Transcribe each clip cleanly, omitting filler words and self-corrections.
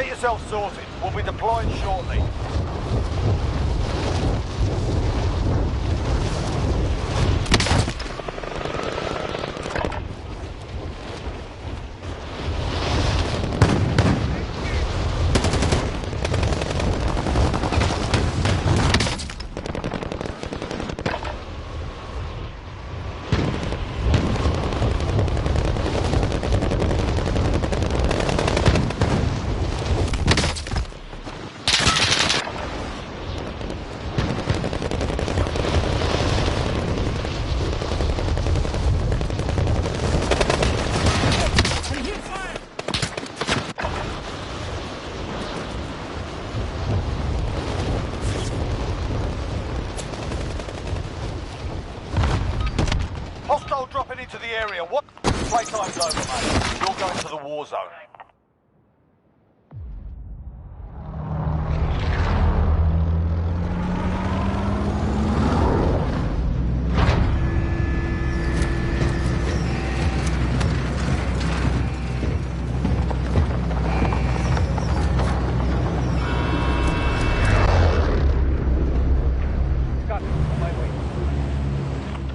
Get yourself sorted. We'll be deploying shortly. Hostile dropping into the area. What? Playtime's over, mate. You're going to the war zone.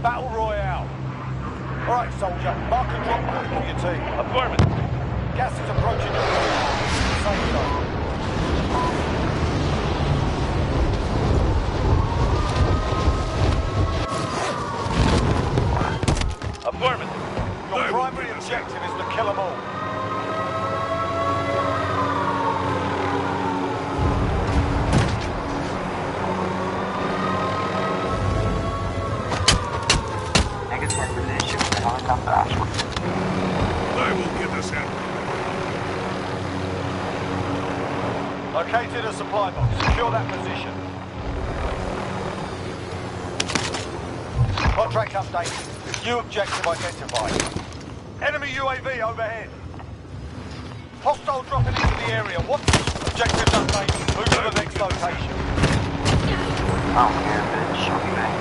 Battle Royale. All right, soldier. Mark a drop point for your team. Affirmative. Gas is approaching your position. Safe zone. Affirmative. Your primary objective is to kill them all. I will get us out. Located a supply box. Secure that position. Contract updated. New objective identified. Enemy UAV overhead. Hostile dropping into the area. What's objective updated? Move to the next location. I don't care if it's shooting.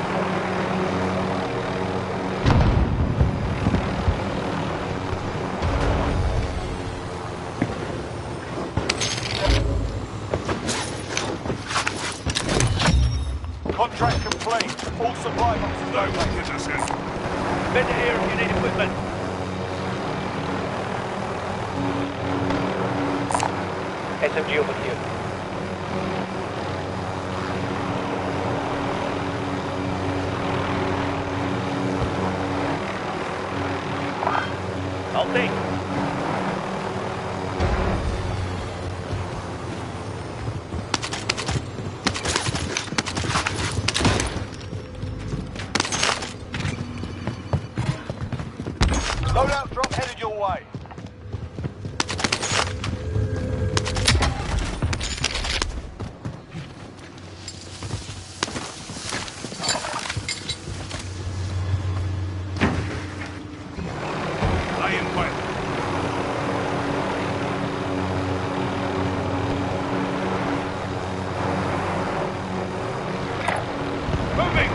Contract complete. All supply boxes I will located. get us out. Better here if you need equipment. SMG over here. I'll take. Loadout drop headed your way. I am fine. Moving!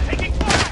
Taking fire!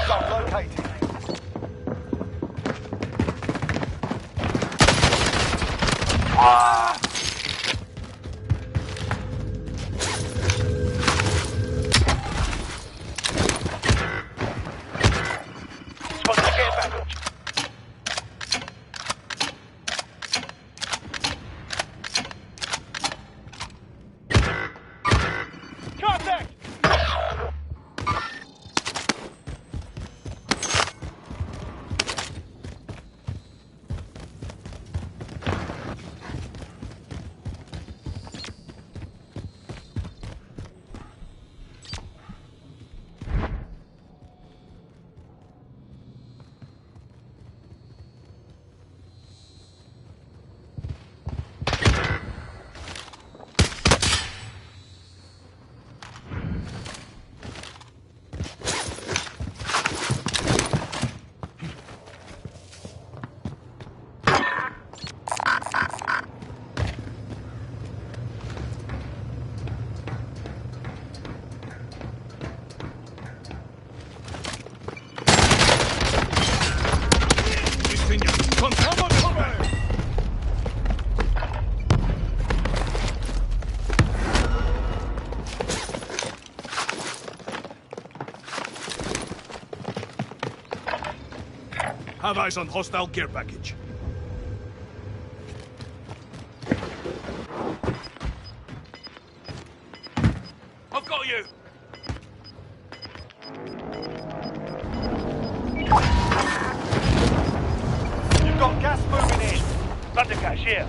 zone located. Spot the care package. Contact! Have eyes on hostile gear package. I've got you! You've got gas moving in. Thunder cash here.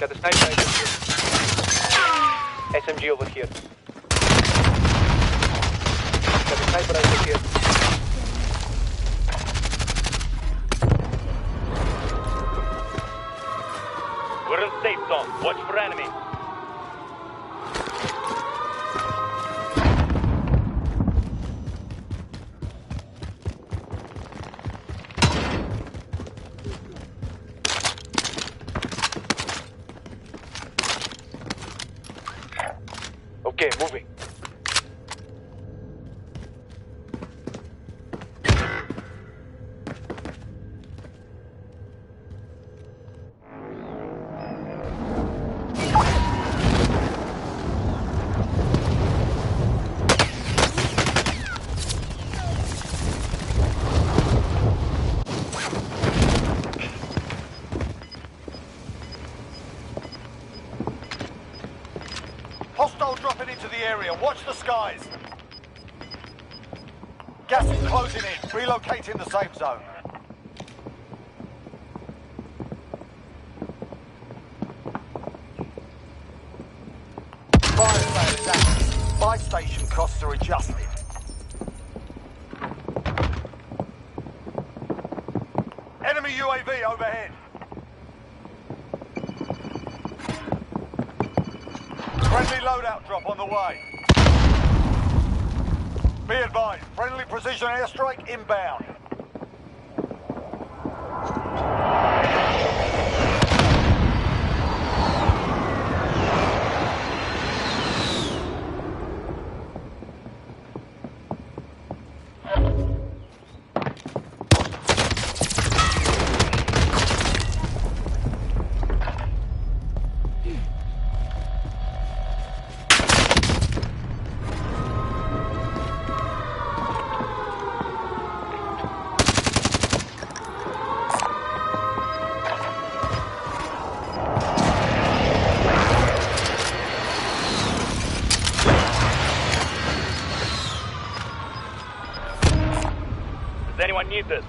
Got the sniper rifle here. SMG over here. Got the sniper rifle here. We're in safe zone. Watch for enemy. Okay, moving. Hostile dropping into the area. Watch the skies. Gas is closing in. Relocating the safe zone. Fire sale is active. Buy station costs are adjusted. Enemy UAV overhead. Friendly loadout drop on the way. Be advised, friendly precision airstrike inbound. Does anyone need this?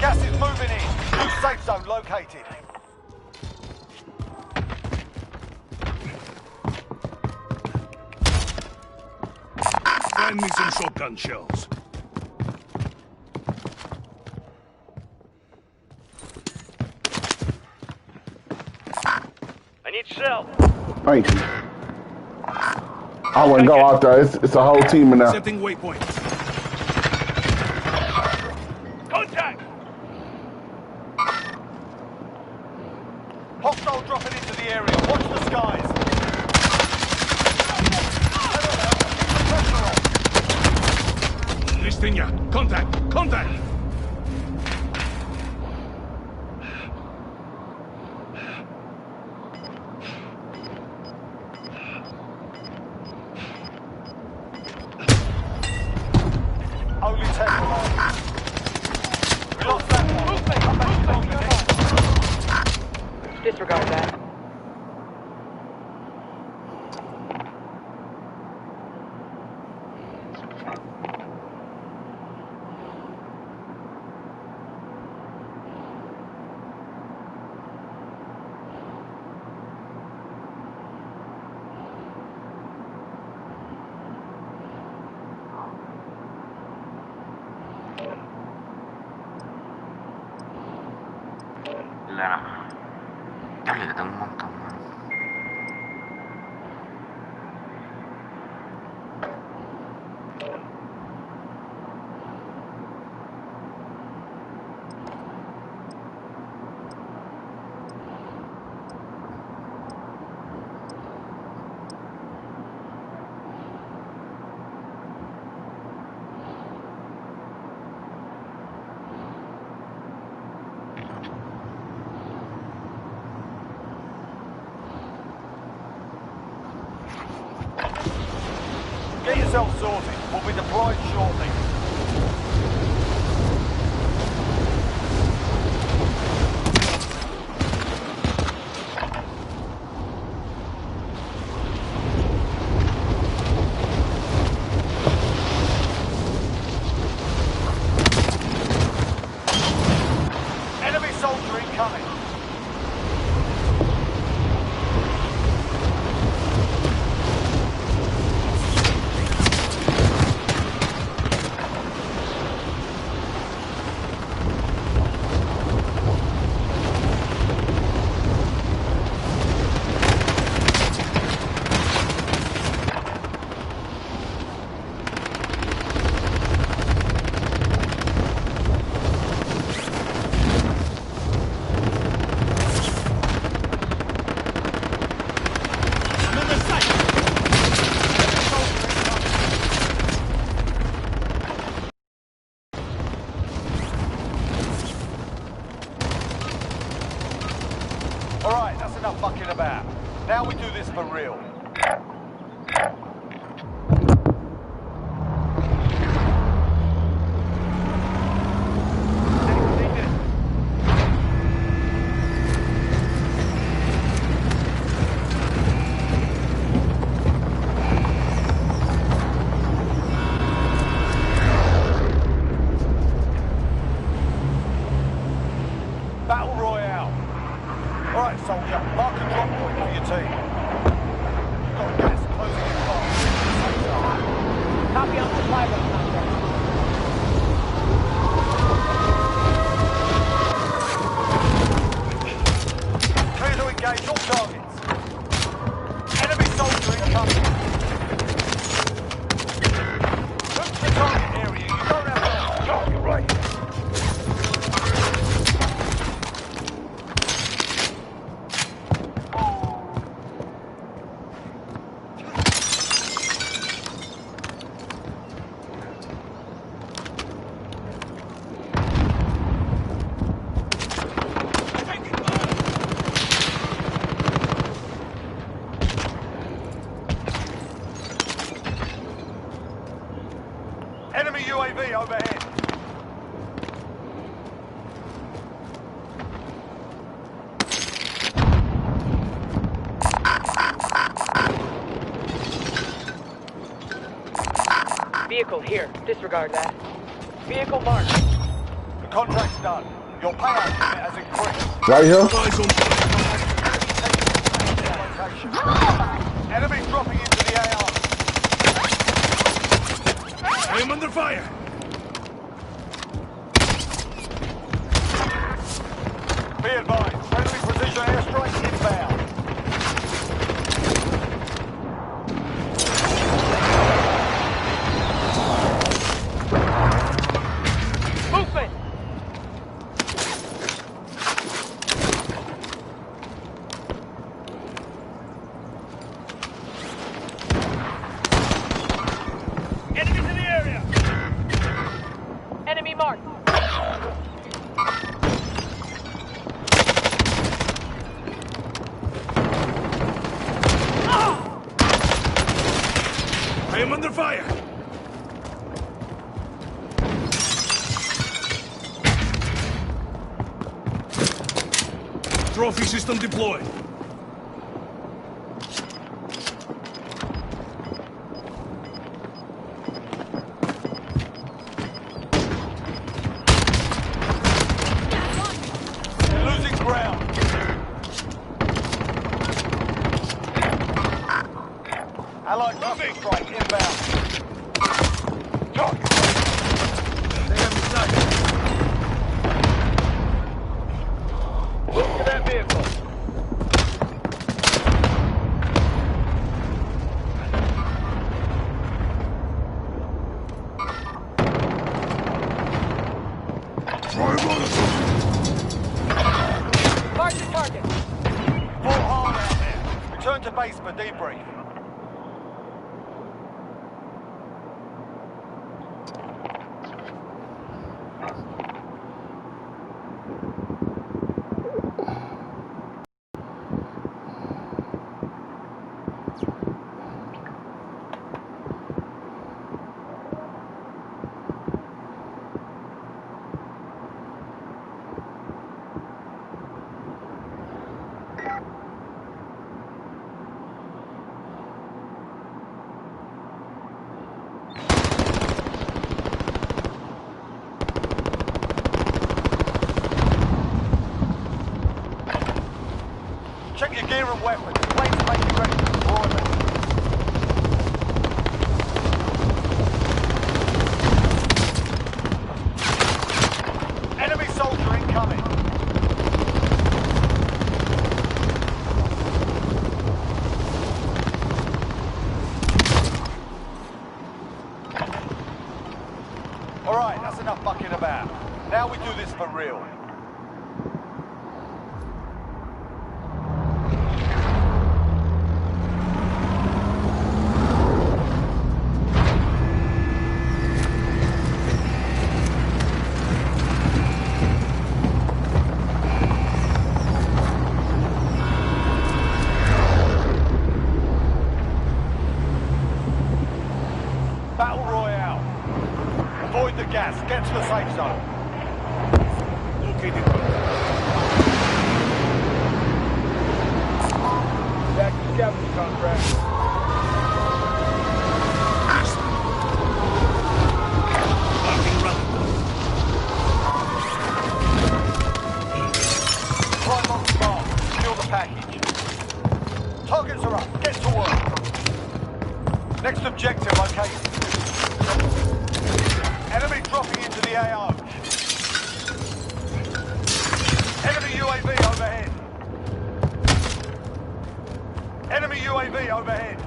Gas is moving in. New safe zone located. Find me some shotgun shells. I need shells. Thank you. I wouldn't go out there. It's a whole team in there. Setting waypoint. Contact! Hostile dropping into the area. Watch the skies. Listinia. Contact. Contact. Only 10 remaining. We lost that one. Come back stronger next time. Disregard that. Là chắc là tao mong tao Get yourself sorted. We'll be deployed shortly. Enemy soldier incoming. Alright, that's enough fucking about. Now we do this for real. Battle Royale. Alright, soldier, mark a drop point for your team. You've got gas closing in fast. Copy on supply boat contract. Clear to engage all targets. Enemy soldier incoming. Move to the target area. You don't have to. Target right. Enemy UAV overhead. Vehicle here. Disregard that. Vehicle marked. Contract's done. Your payout limit has increased. Right here. Eyes on Location. Enemies dropping into the AR. I am under fire. Be advised, friendly precision airstrike inbound. Movement! Enemies in the area! Enemy marked. I am under fire. Trophy system deployed. You're losing ground. Allied cluster strike inbound. Target. Move to that vehicle. Mark the target. Full hard out there. Return to base for debrief. Check your gear and weapons. Planes make you ready for deployment. Enemy soldier incoming. Alright, that's enough mucking about. Now we do this for real. Battle Royale. Avoid the gas. Get to the safe zone. Located. Back to scavenging contract. Marking rally point. Climb on the bar. Secure the package. Targets are up. Get to work. Next objective located. Enemy dropping into the AO. Enemy UAV overhead. Enemy UAV overhead.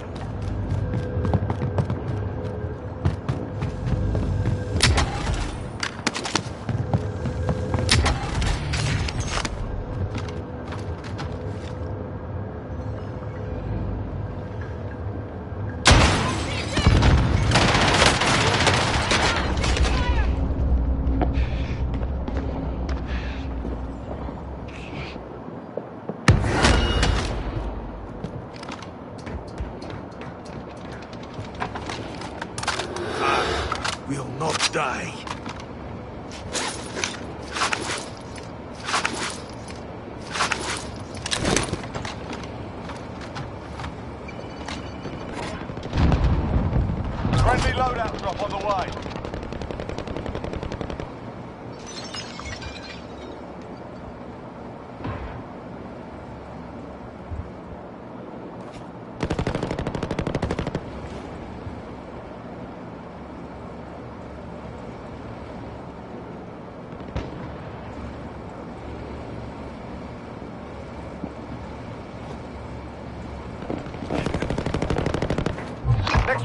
Will not die. Friendly loadout drop on the way.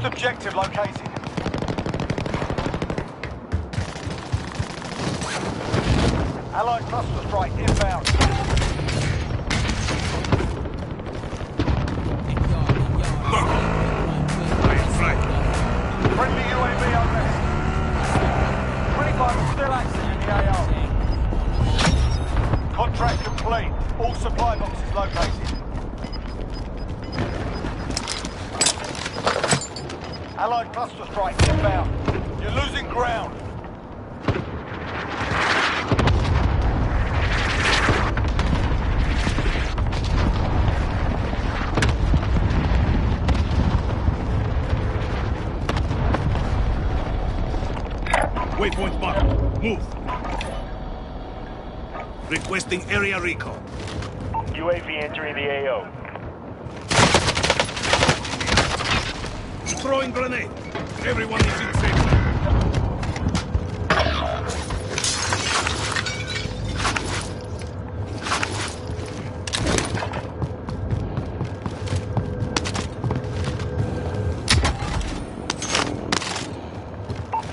Next objective located. Allied cluster strike inbound. Friendly UAV overhead. 25 is still active in the AO. Contract complete. All supply boxes located. Allied cluster strike inbound. You're losing ground. Waypoint marked. Move. Requesting area recon. UAV entering the AO. Throwing grenade. Everyone is in safe zone.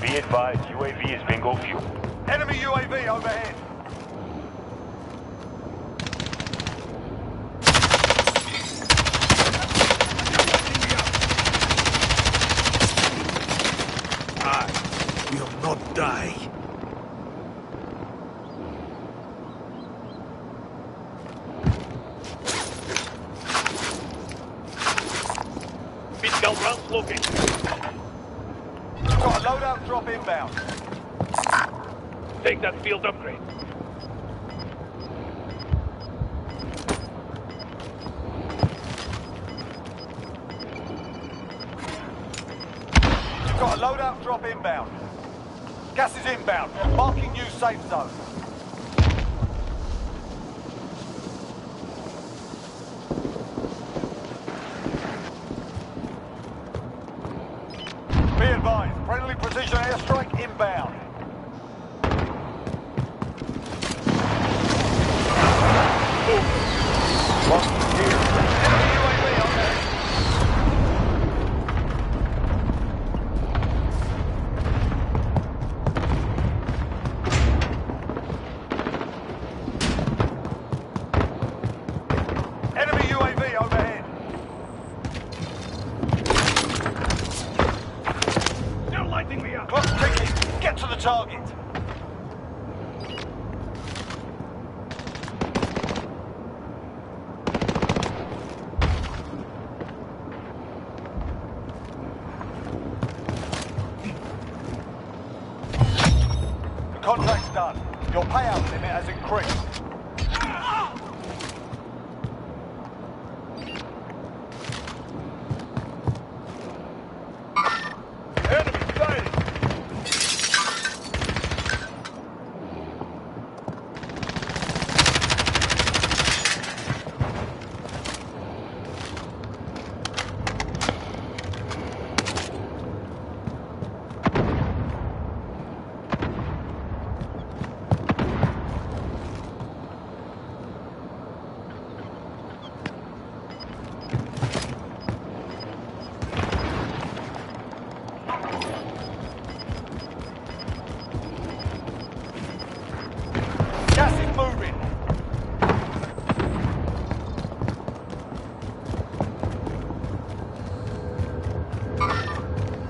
Be advised, UAV is bingo fuel. Enemy UAV overhead. Will not die. Physical rounds located. Got a loadout drop inbound. Take that field upgrade. Got a loadout drop inbound. Gas is inbound. Marking new safe zone. Be advised, friendly precision airstrike inbound. One here. Enemy UAV on there. Enemy UAV overhead. They're lighting me up. Clock ticking. Get to the target. The contract's done. Your payout limit has increased. Enemy sighted! Gas is moving.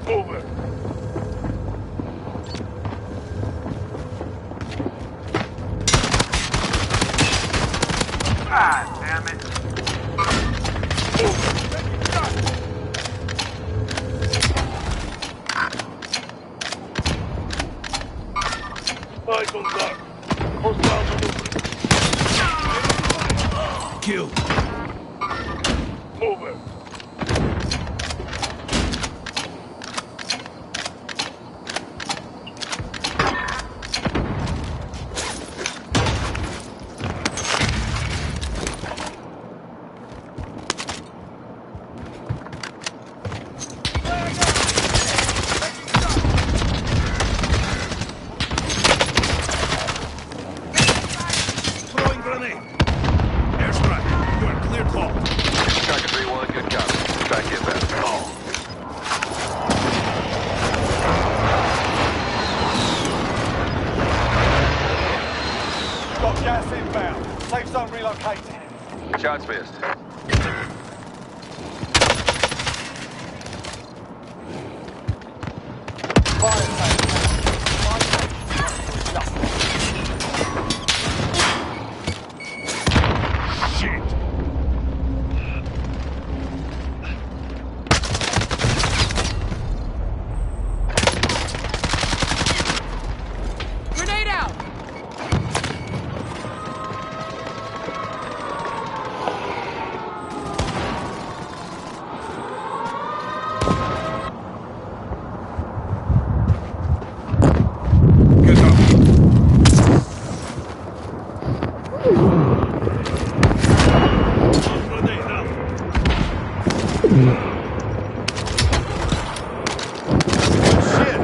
Over. Ah, damn it. Eyes on target. Hostile maneuver. Kill. Over. Throwing grenade. Airstrike. Gas inbound. Safe zone relocated. Shots missed. Fire station. Fire station. Shit! Grenade out! Get up! Grenade out! Shit.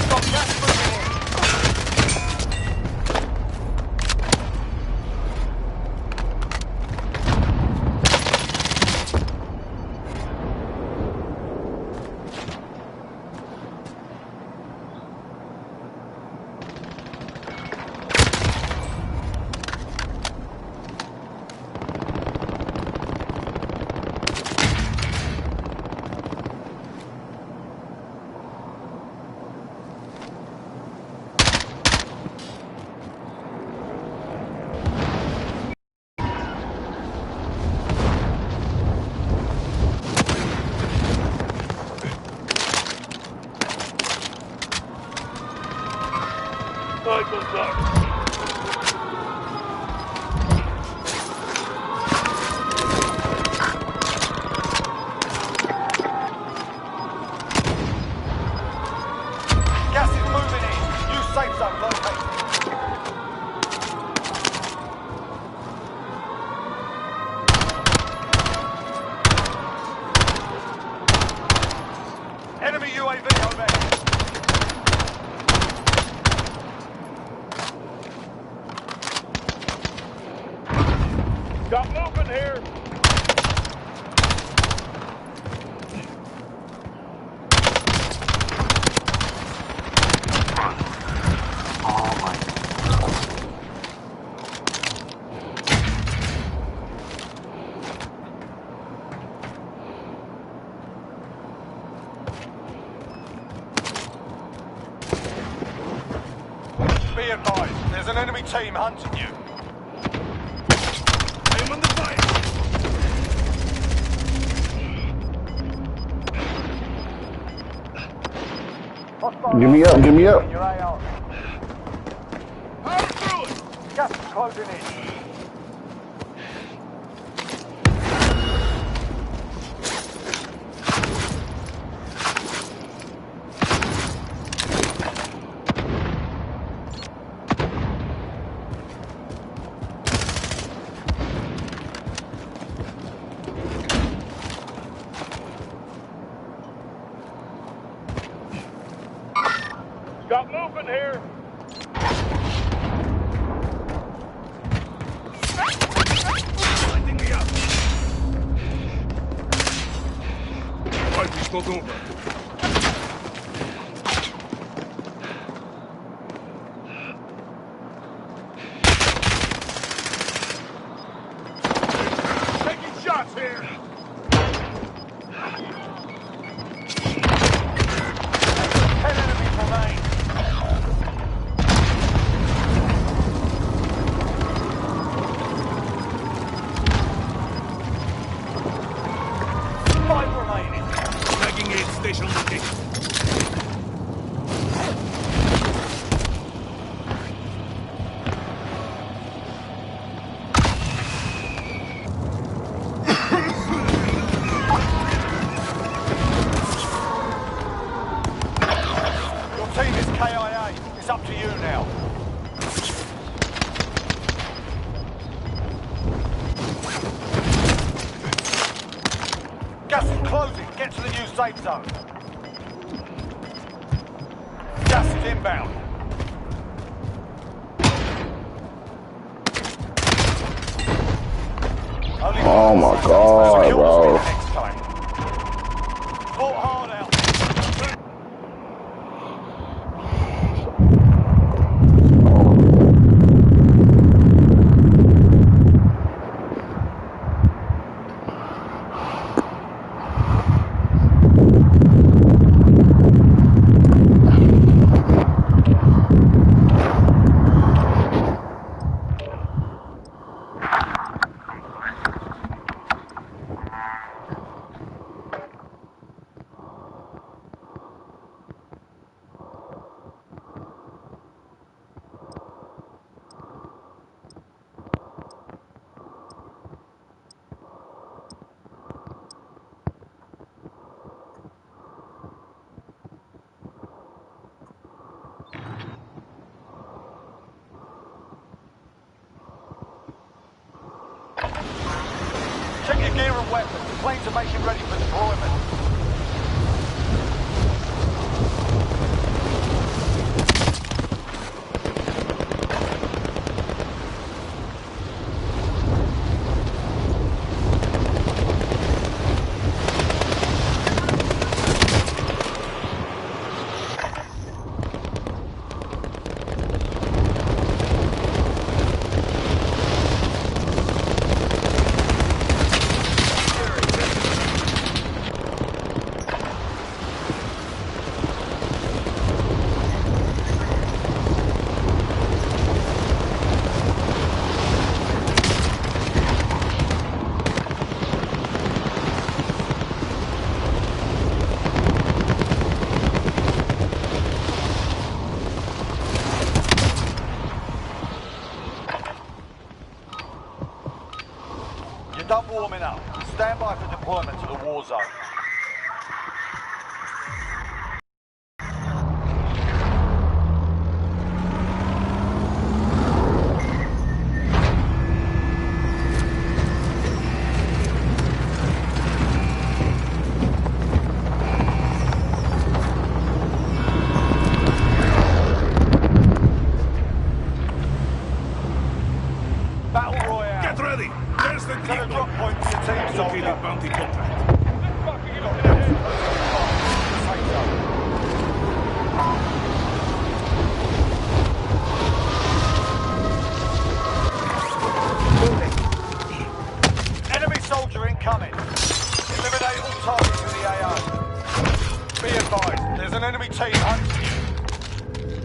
Got gas moving in. Cycle's up. Gas is moving in. New safe zone located. Enemy UAV overhead. Got movement here. Oh my. Be advised, there's an enemy team hunting you. I'm on the fire! Give me up, give me up. Your AR. Power through it! Gas is closing in. Got movement here. Lighting me up! Fight is not over. Taking shots here. Ten enemies remain. Five remaining. Tagging aid station location. Your team is KIA. It's up to you now. Gas is closing. Get to the new safe zone. Gas is inbound. Only Oh my five God, seconds. Secure bro. the next time. Fought hard out. Check your gear and weapons. The planes are making ready for deployment. You're done warming up. Stand by for deployment to the war zone. Battle Royale. Get ready! There's the Set a drop point for your team, located soldier. bounty contact. Enemy soldier incoming. Eliminate all targets in the AO. Be advised, there's an enemy team hunting you.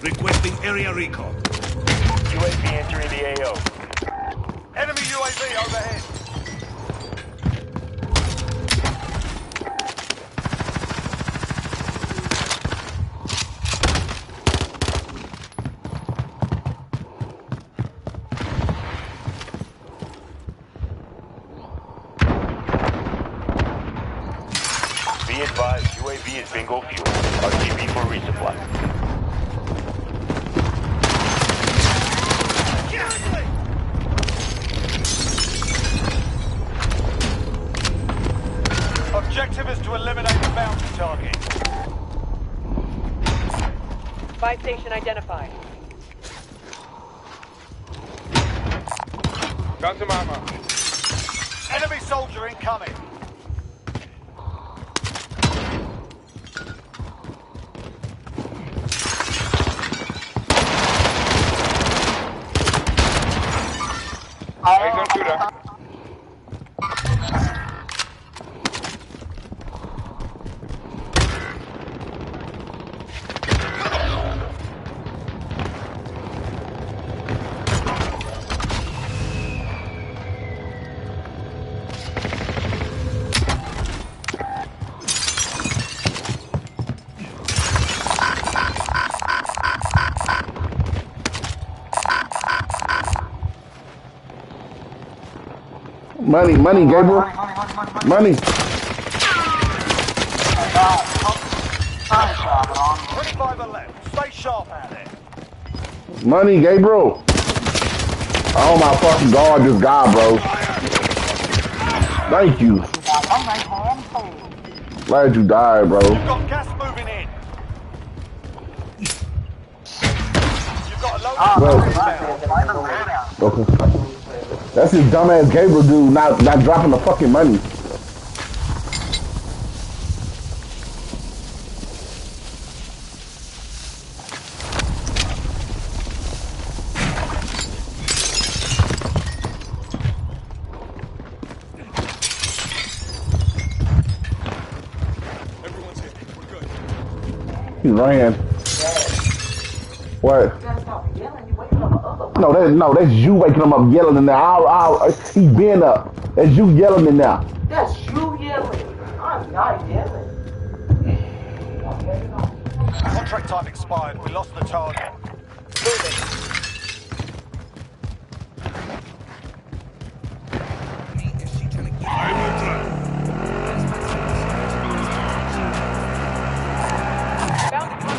Requesting area recon. UAV entering the AO. Enemy UAV overhead. Be advised, UAV is bingo fuel. RTB for resupply. Objective is to eliminate the bounty target. Buy station identified. Gun to mama. Enemy soldier incoming. Eyes on shooter. Money, Gabriel. Money. 25 are left. Stay sharp out there. Money, Gabriel. Oh my fucking God, this guy, bro. Thank you. Glad you died, bro. You've got gas moving in. You've got a load of Okay. That's his dumbass Gabriel dude not dropping the fucking money. Everyone's here. We're good. He ran. What? No, that's you waking him up yelling in there. He been up. That's you yelling in there. That's you yelling. I'm not yelling. contract time expired. We lost the target. Moving. I will try.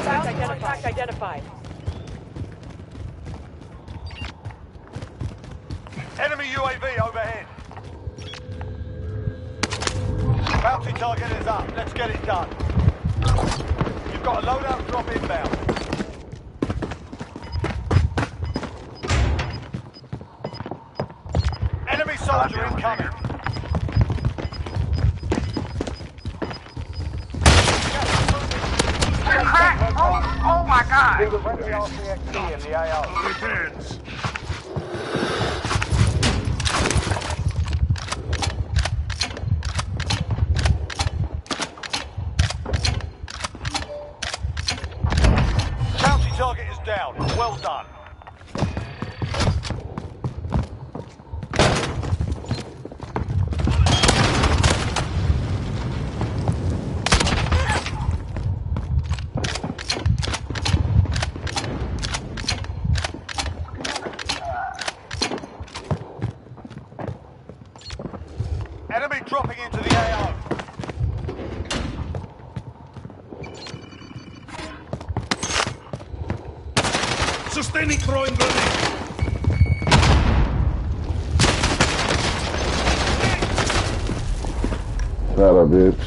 Bounty contact identified. Enemy UAV overhead. Bounty target is up. Let's get it done. You've got a loadout drop inbound. Enemy soldier incoming. Oh my god! Friendly RCXD in the AO. Repairs. Bounty target is down. Well done. Enemy dropping into the AO. Sustaining throwing grenade. That a bitch.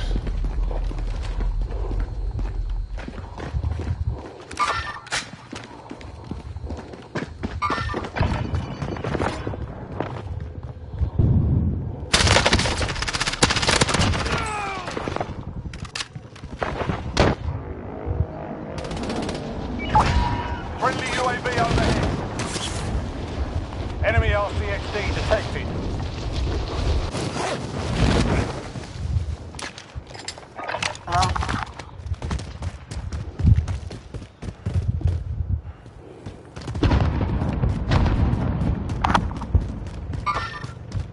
Friendly UAV overhead. Enemy RCXD detected.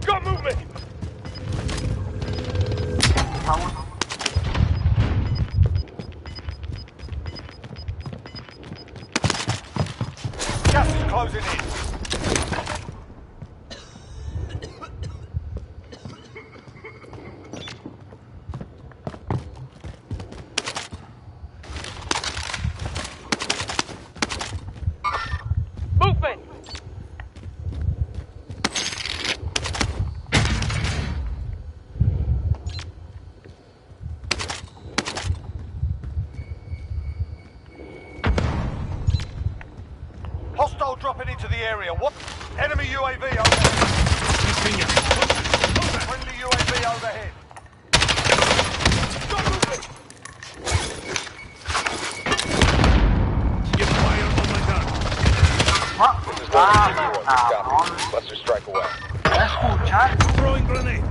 Got movement! Gas is closing in. Movement! Hostile dropping into the area. What? Enemy UAV overhead. Friendly UAV overhead. Get fire on my gun. This is Warrior 2-0. Copy. Cluster strike away. That's cool, John. Throwing grenade.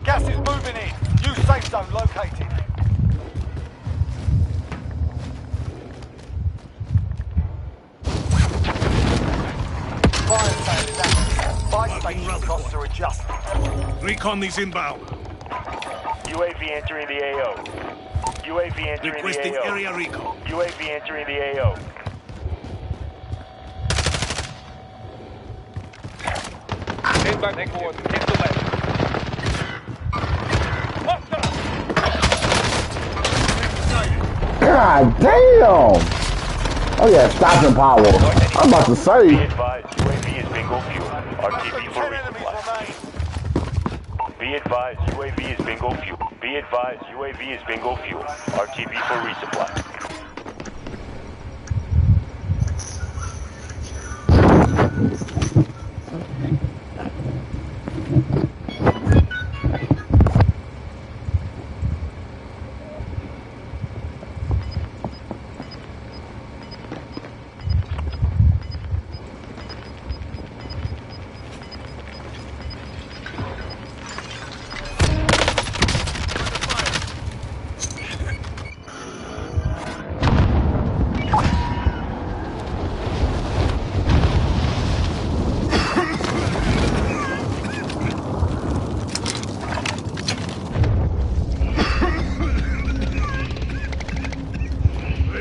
Gas is moving in. New safe zone located. Fire sale is active. Buy station costs are adjusted. Recon these inbound. UAV entering the AO. UAV entering Requesting the AO. area recon. UAV entering the AO. Head back forward. Head to left. God damn! Oh yeah, stopping power. I'm about to Be say. advised, UAV is bingo fuel. RTB for 10 enemies resupply. remain. Be advised, UAV is bingo fuel. Be advised, UAV is bingo fuel. RTB for resupply.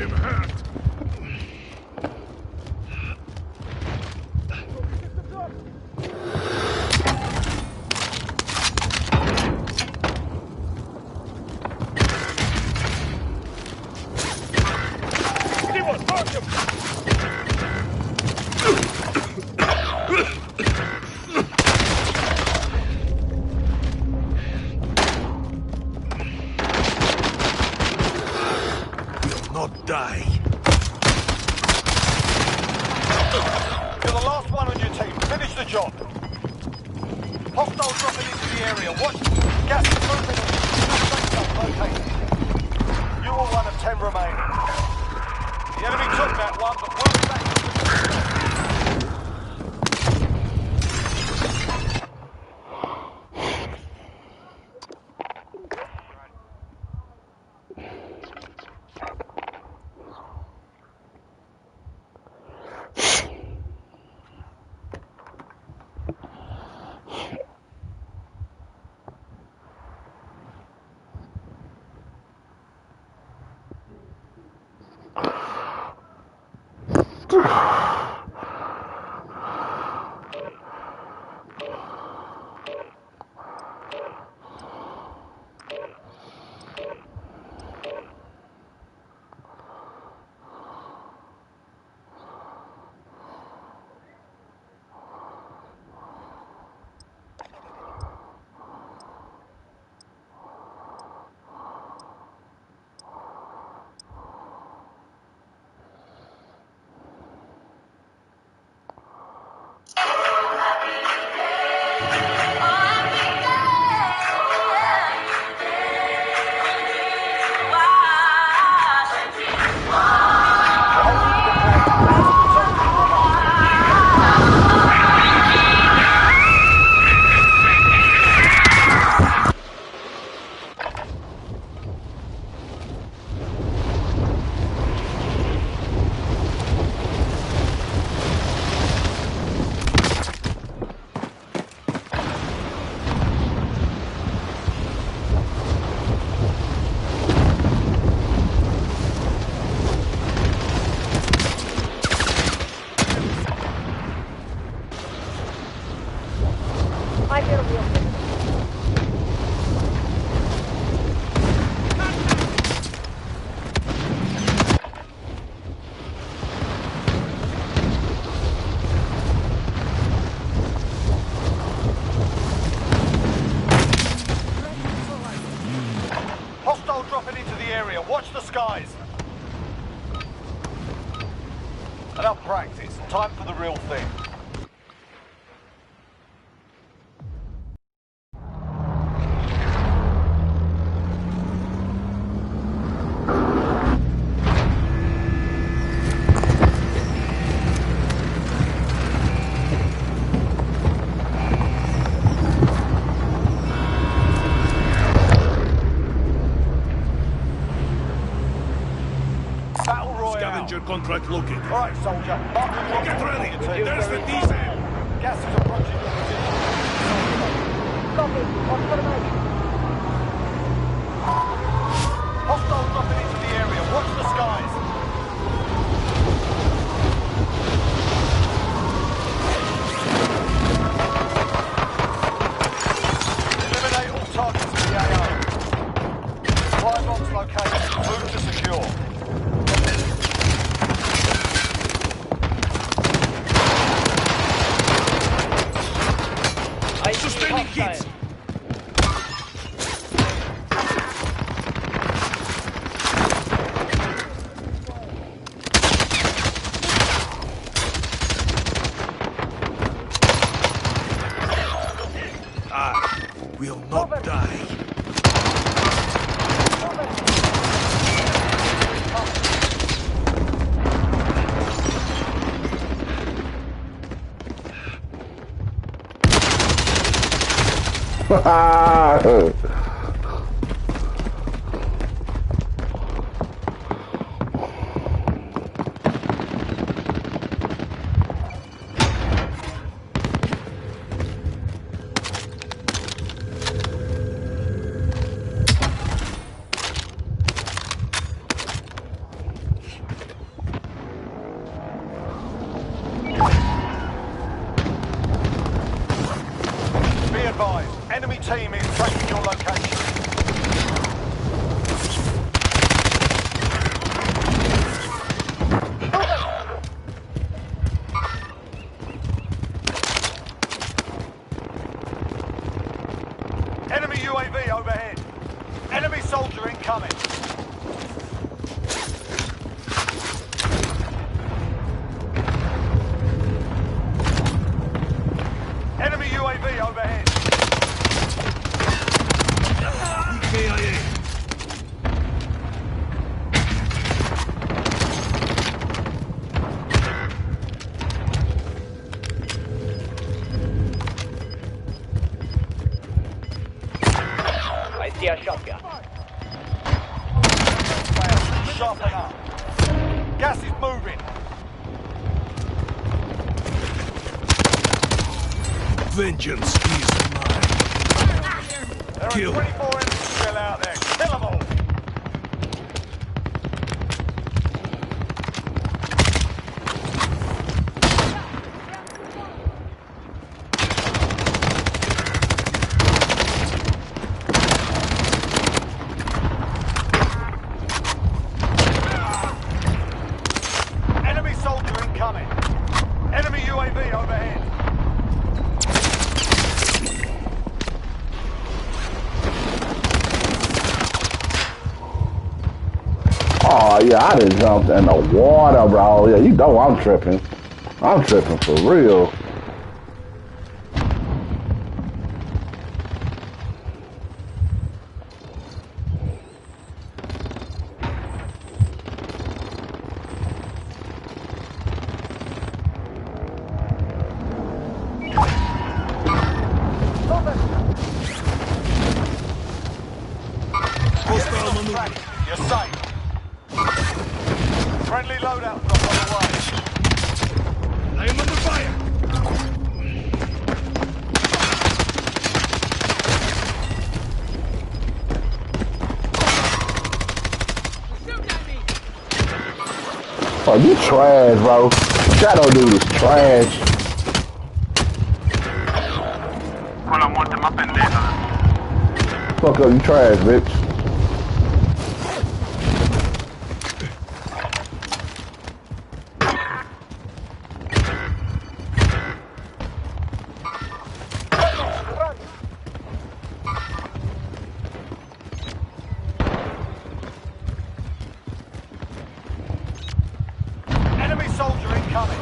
I'm hurt. Anyone, mark him! Not die. You're the last one on your team. Finish the job. Hostile dropping into the area. Watch. Gas is moving. Okay. You are one of 10 remaining. The enemy took that one, but we'll be back. I get a real thing. Hostile dropping into the area. Watch the skies. Enough practice. Time for the real thing. Battle Royale. Scavenger contract located. All right, soldier. Mark the drop Get point ready. on your team. There's the diesel. Gas is approaching your position. Copy. On formation. Hostile dropping location. Move to secure. Sustaining hits. I will not die. Be advised, enemy team is tracking your location. Enemy UAV overhead. Enemy soldier incoming. Enemy UAV overhead. KIA. I see a shotgun. Sharpen up. Gas is moving. Vengeance is mine. There Kill. are 24 enemies still out there. Kill them all. Enemy soldier incoming. Enemy UAV overhead. Oh yeah, I done jumped in the water, bro. Yeah, you know I'm tripping. I'm tripping for real. Hostile maneuver. You're safe. Friendly loadout drop on the way. I am under fire. Oh, you trash, bro. Shadow dude is trash. Con la muerte más pendeja. Fuck up, you trash, bitch. Enemy soldier incoming.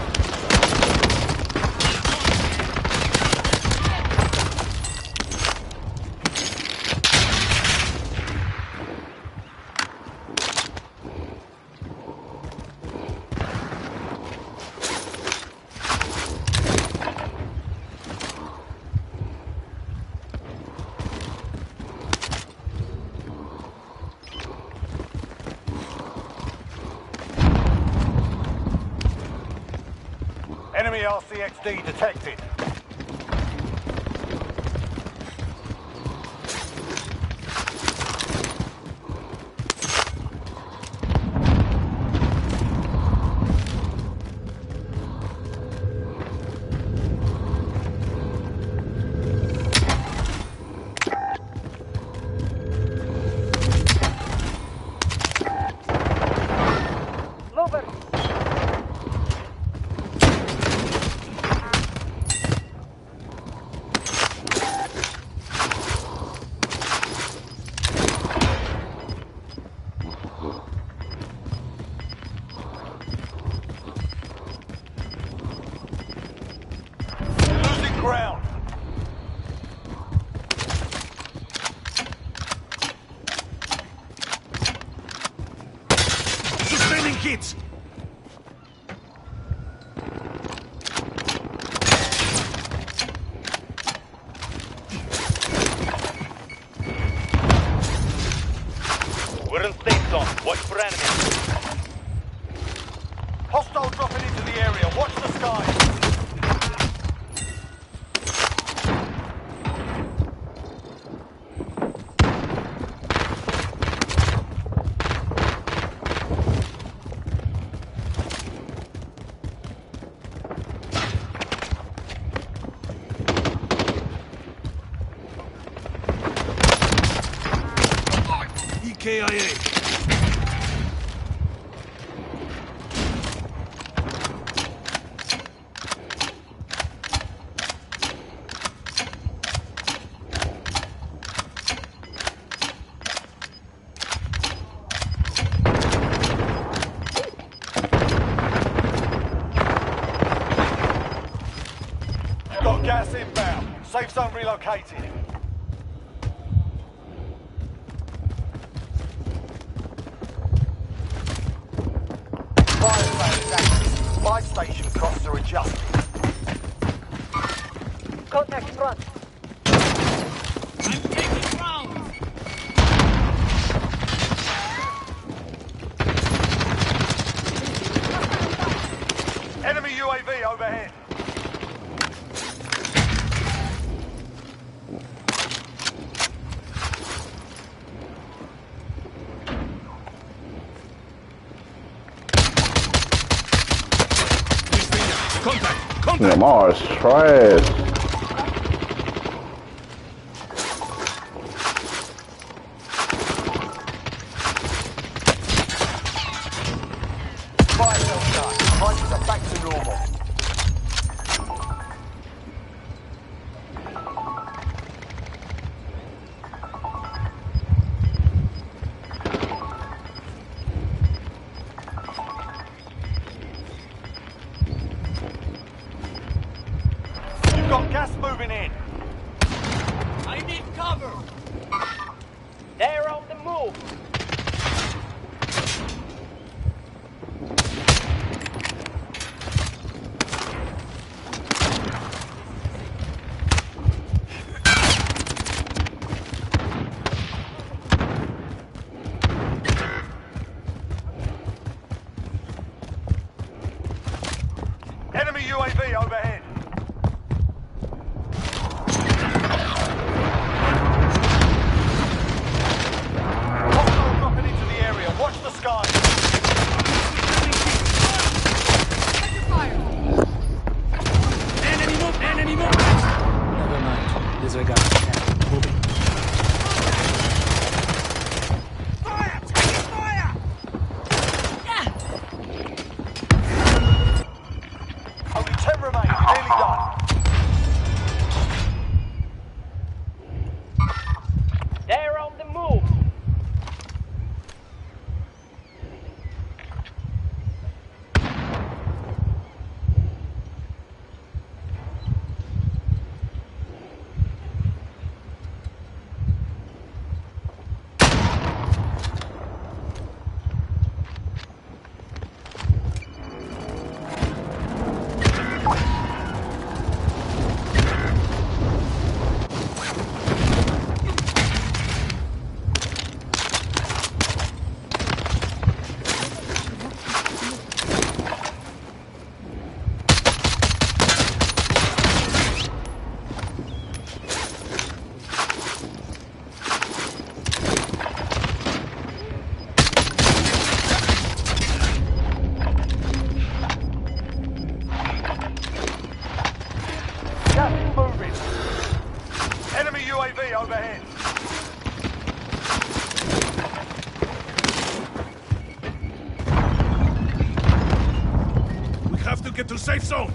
Enemy RCXD detected. hits! We're in safe zone. Watch for enemies. Hostile dropping into the area. Watch the skies. EKIA. Got gas inbound. Safe zone relocated. Fire station active. My station costs are adjusted. Contact front. I'm taking rounds! Enemy UAV overhead. Contact! Contact! Yeah, Mars trash. Fire cell done. Prices are back to normal. You've got gas moving in. I need cover! They're on the move. Enemy UAV overhead. Hostile dropping into the area. Watch the skies. Enemy move! Enemy move! Never mind. Disregard. Moving. Fire! Taking fire! Only 10 remain. Nearly done. They're on the move. Gas is moving. Enemy UAV overhead. We have to get to safe zone!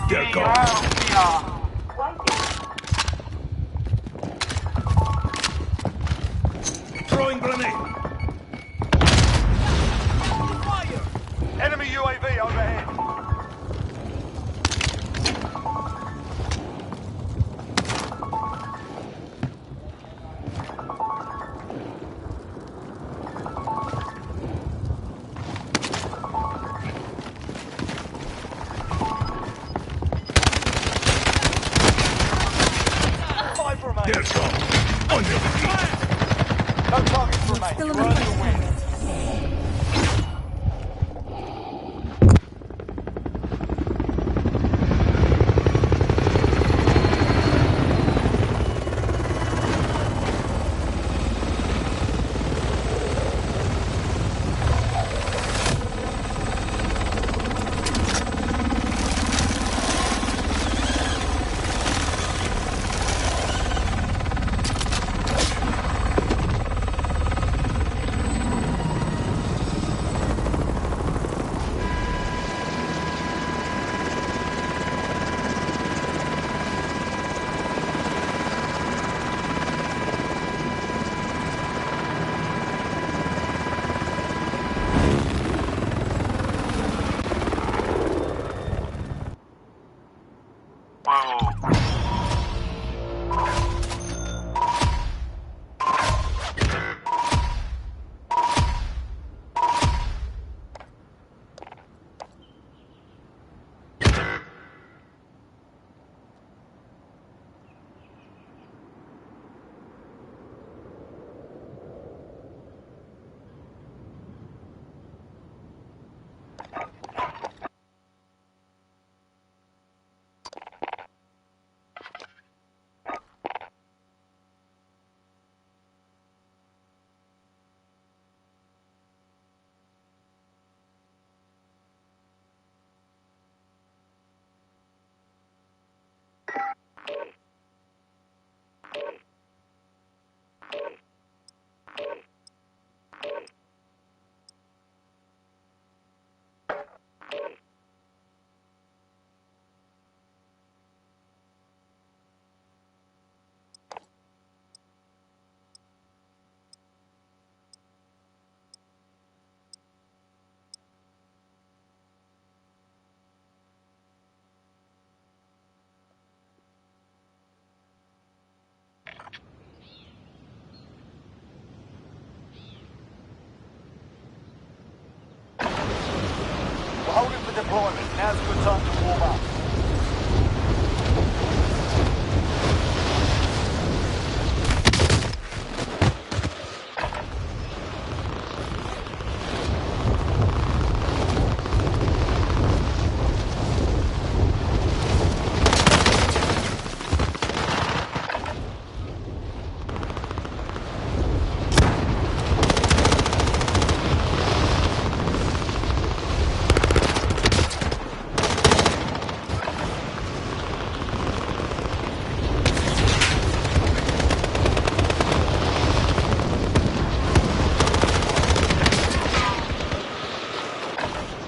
They're gone. Throwing grenade! Enemy UAV overhead. remain. There go. On your feet. No targets remain. You earned the win. Holding for deployment. Now's a good time to warm up.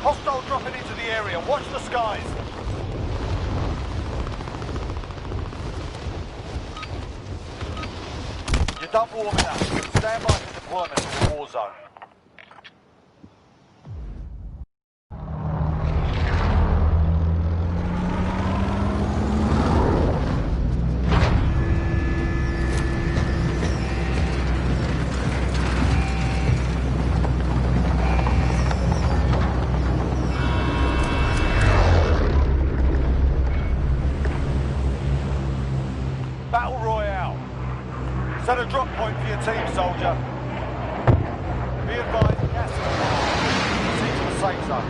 Hostile dropping into the area. Watch the skies. You're done warming up. Stand by for deployment to the war zone. Battle Royale. Set a drop point for your team, soldier. Be advised, gas is proceed to the safe zone.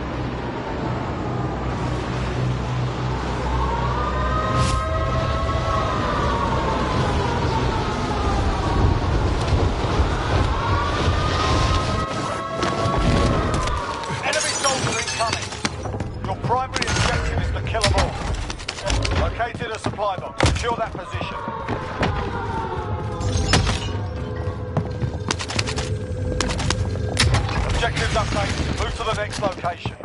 Enemy soldiers incoming. Your primary objective is to kill them all. Located a supply box. Secure that position. Objectives updated. Move to the next location.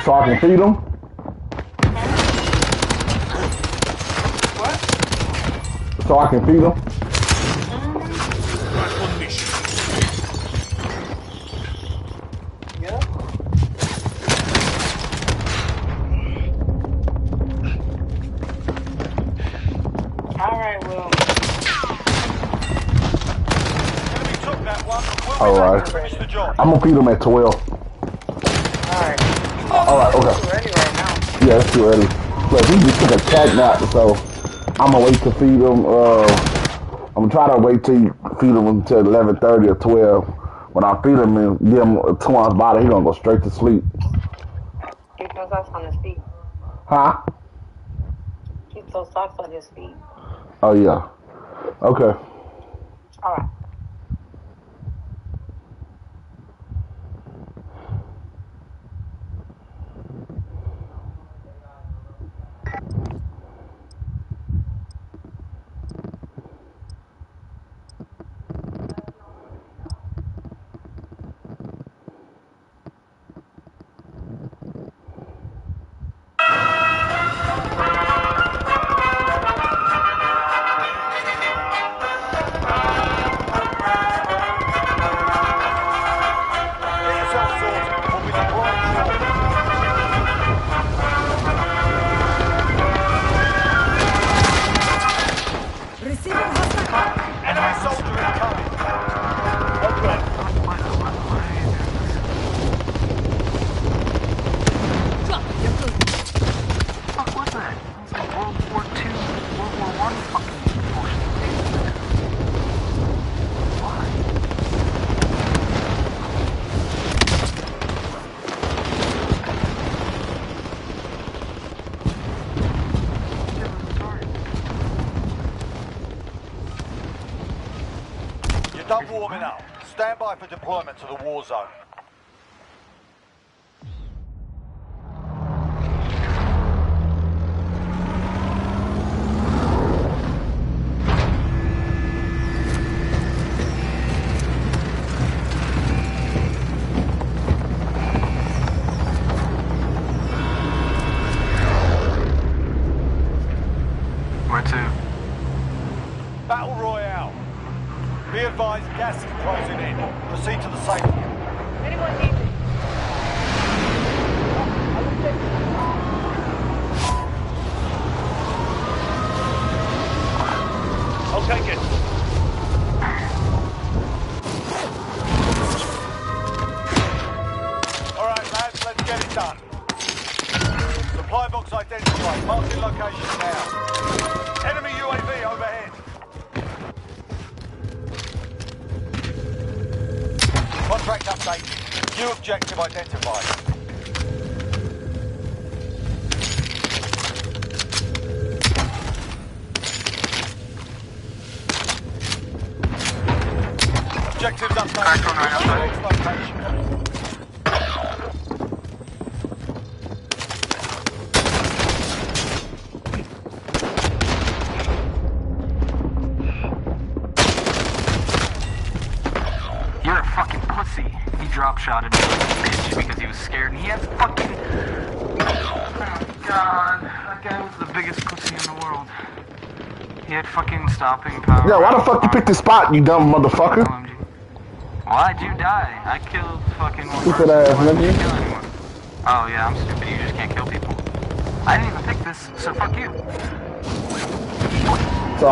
So I can feed them? What? So I can feed them? Back on mission. Yeah. Alright, well. one. We'll All be back right. to finish the job. I'm gonna feed them at 12. Alright. Alright, okay. It's ready right now. Yeah, it's too early. Look, he just took a cat nap, so I'm gonna wait to feed him. I'm gonna try to wait till you feed him until 11:30 or 12. When I feed him and give him a 2-ounce bottle, he gonna go straight to sleep. Keep those socks on his feet. Huh? Keep those socks on his feet. Oh yeah. Okay. Alright. Get yourself sorted. We'll be deploying shortly. Enemy soldier incoming. Fuck was that? That's like World War II, World War I fucking bullshit. Why? You're done warming up. Stand by for deployment to the war zone. Where to? Battle Royale. Be advised, gas is closing in. Proceed to the safe. Anyone need me? I'll take it. Alright lads, let's get it done. Supply box identified. Marking location now. Enemy UAV overhead. Contract update. New objective identified. Objectives updated. Back on right outside. Next location. You're a fucking pussy. He drop shotted me like a bitch because he was scared and he had fucking... Oh god. That guy was the biggest pussy in the world. He had fucking stopping power. Yeah, why the fuck you picked this spot, you dumb motherfucker? OMG. Why'd you die? I killed fucking one Stupid person. ass Why didn't you nigga. kill anyone? Oh yeah, I'm stupid. You just can't kill people. I didn't even pick this, so fuck you. So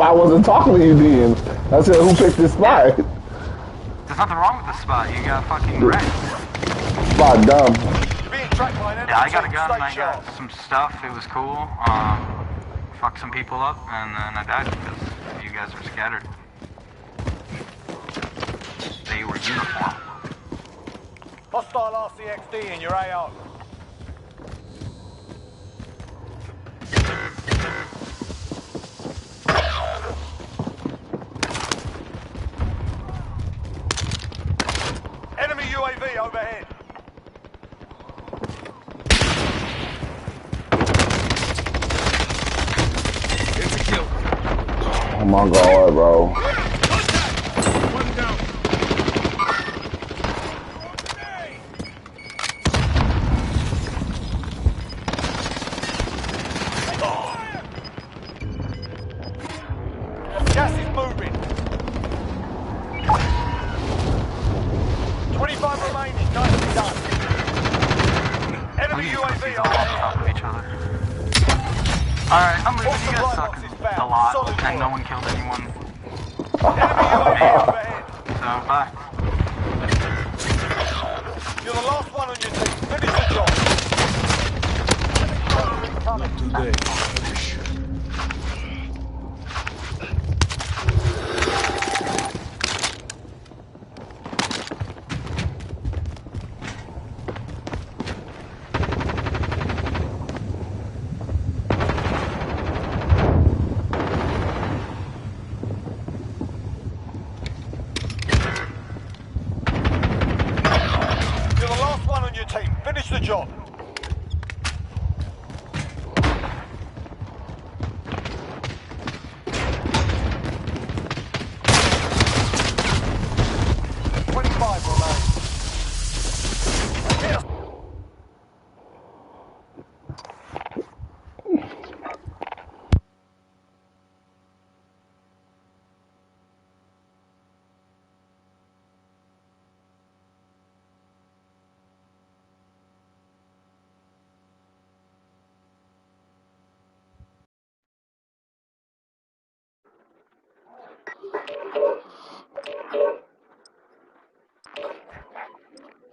I wasn't talking to you then. I said, who picked this spot? There's nothing wrong with the spot. You got fucking wrecked. Spot dumb. You're being tracked by an enemy Yeah, I got a team. gun and Stay I sharp. got some stuff. It was cool. Fucked some people up and then I died because you guys were scattered. They were uniform. Hostile RCXD in your AO. Enemy UAV overhead. It's a kill. Oh my god, bro. One down. Gas is moving. 25 remaining. Nicely done. Enemy These UAV pussies all on overhead. top of each other. Alright, I'm leaving. You guys suck Boxes found. a lot Solid and no work. one killed anyone. Enemy UAV overhead. So so bye. You're the last one on your team. Finish the job. Not today. You're the last one on your team. Finish the job.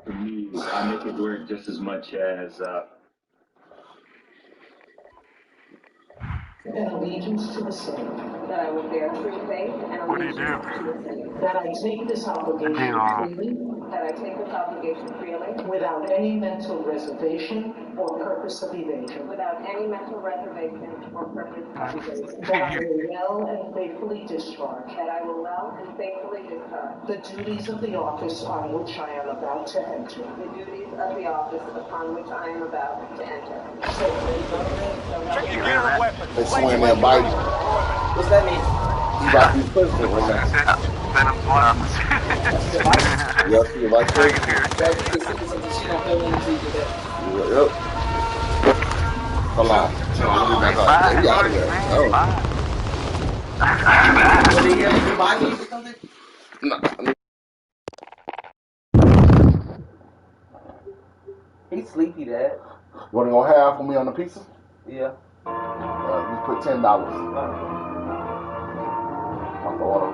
For me, I make it work just as much as allegiance to the same. That I will bear true faith and What do you do? allegiance to the same. That I take this obligation freely. That I take this obligation freely. Without any mental reservation or purpose of evasion. Without any mental reservation or purpose of evasion. That I will well and faithfully discharge. That I will well and faithfully discharge. The duties of the office on which I am about to enter. The duties of the office upon which I am about to enter. Check your gear and weapons. They swing that bite. What's that mean? He's about to be president right now. Venom's one. Yes, he like that. Yep. Hold on. Let me back up. We out of here. He's sleepy, Dad. You want to go half for me on the pizza? Yeah. You put $10. I'm order.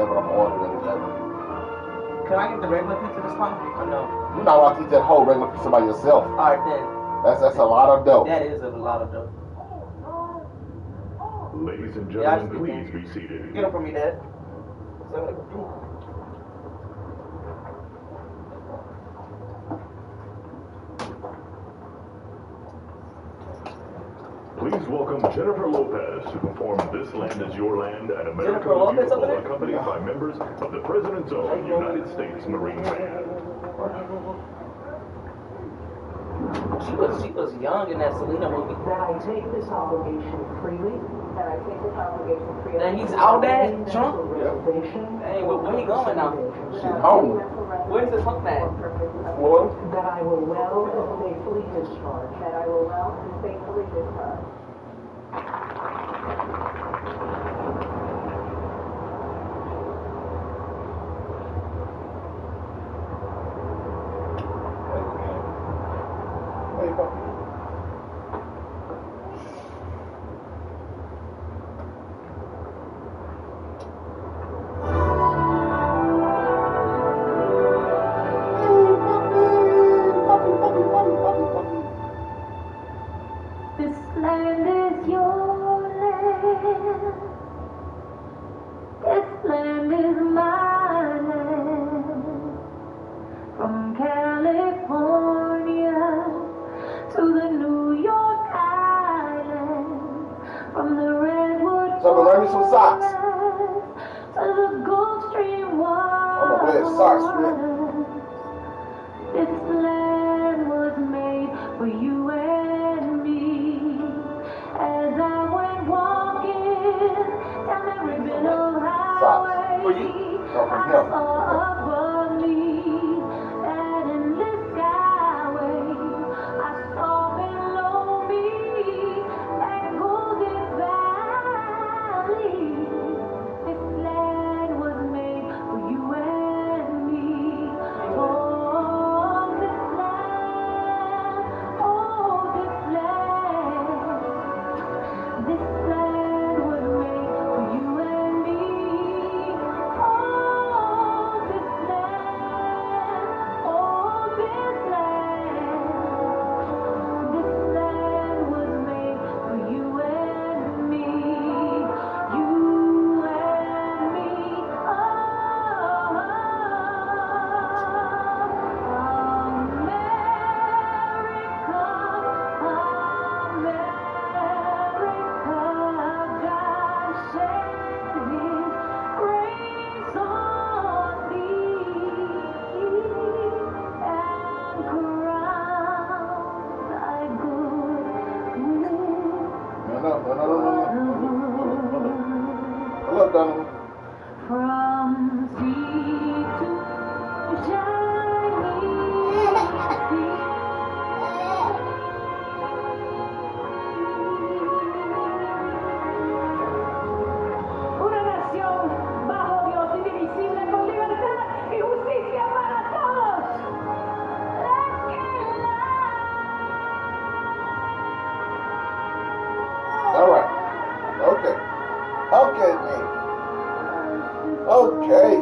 I'm ordering everything. Can I get the regular pizza this time? Or no? You're not allowed to eat that whole regular pizza by yourself. Alright then. That's a lot of dough. That is a lot of dough. ladies and gentlemen, please be seated. Get them for me, Dad. Please welcome Jennifer Lopez to perform This Land Is Your Land, an American Jennifer Lopez musical over there? accompanied by members of the President's own United States Marine Band. She was young in that Selena movie. That I take this obligation freely. That I take this obligation freely. And he's out there, drunk? Reservation. Hey, where he going now? She's home. Where's this punk man? Florida? That I will well and faithfully discharge. That I will well and faithfully discharge. This land is your land. This land is my land. From California to the New York Island. From the redwood So, bring me some socks. to the Gulf Stream waters. I'm gonna wear socks, man. This land was made for you and me. As I went walking down every bit of highway, I saw above me that endless skyway. I saw below me that golden valley. This land was made for you and me. Oh, this land, oh, this land. This land was made for you and me. Oh, Hello, Donald. From sea to shining sea. Una nación bajo Dios, indivisible, con libertad y justicia para todos. All right. Okay. Okay, man. Okay.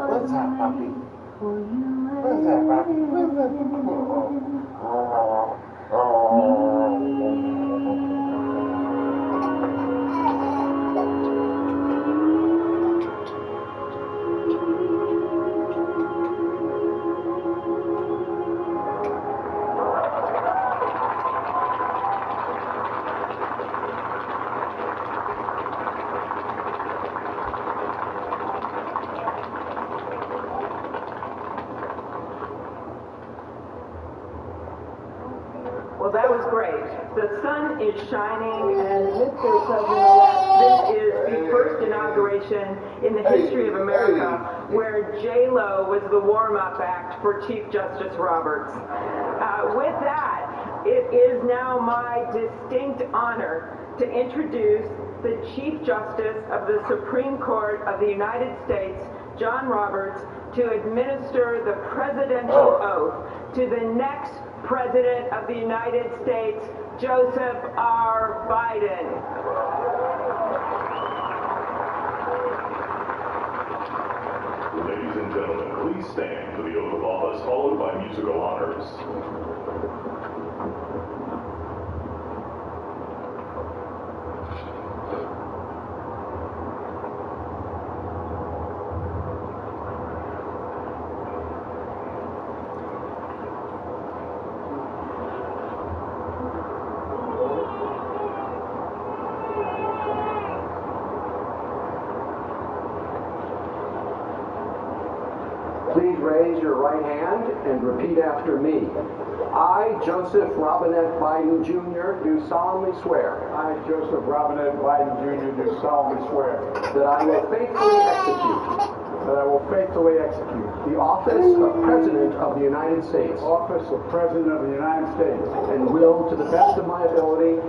What's that, Poppy? What's that, Poppy? What's that? Well, that was great. The sun is shining, and Mr. President-elect, this is the first inauguration in the history of America where J-Lo was the warm-up act for Chief Justice Roberts. With that, it is now my distinct honor to introduce the Chief Justice of the Supreme Court of the United States, John Roberts, to administer the presidential oath to the next President of the United States, Joseph R. Biden. Ladies and gentlemen, please stand for the oath of office, followed by musical honors. Please raise your right hand and repeat after me. I, Joseph Robinette Biden Jr., do solemnly swear. I, Joseph Robinette Biden Jr., do solemnly swear. That I will faithfully execute. That I will faithfully execute. The office of President of the United States. Office of President of the United States. And will, to the best of my ability.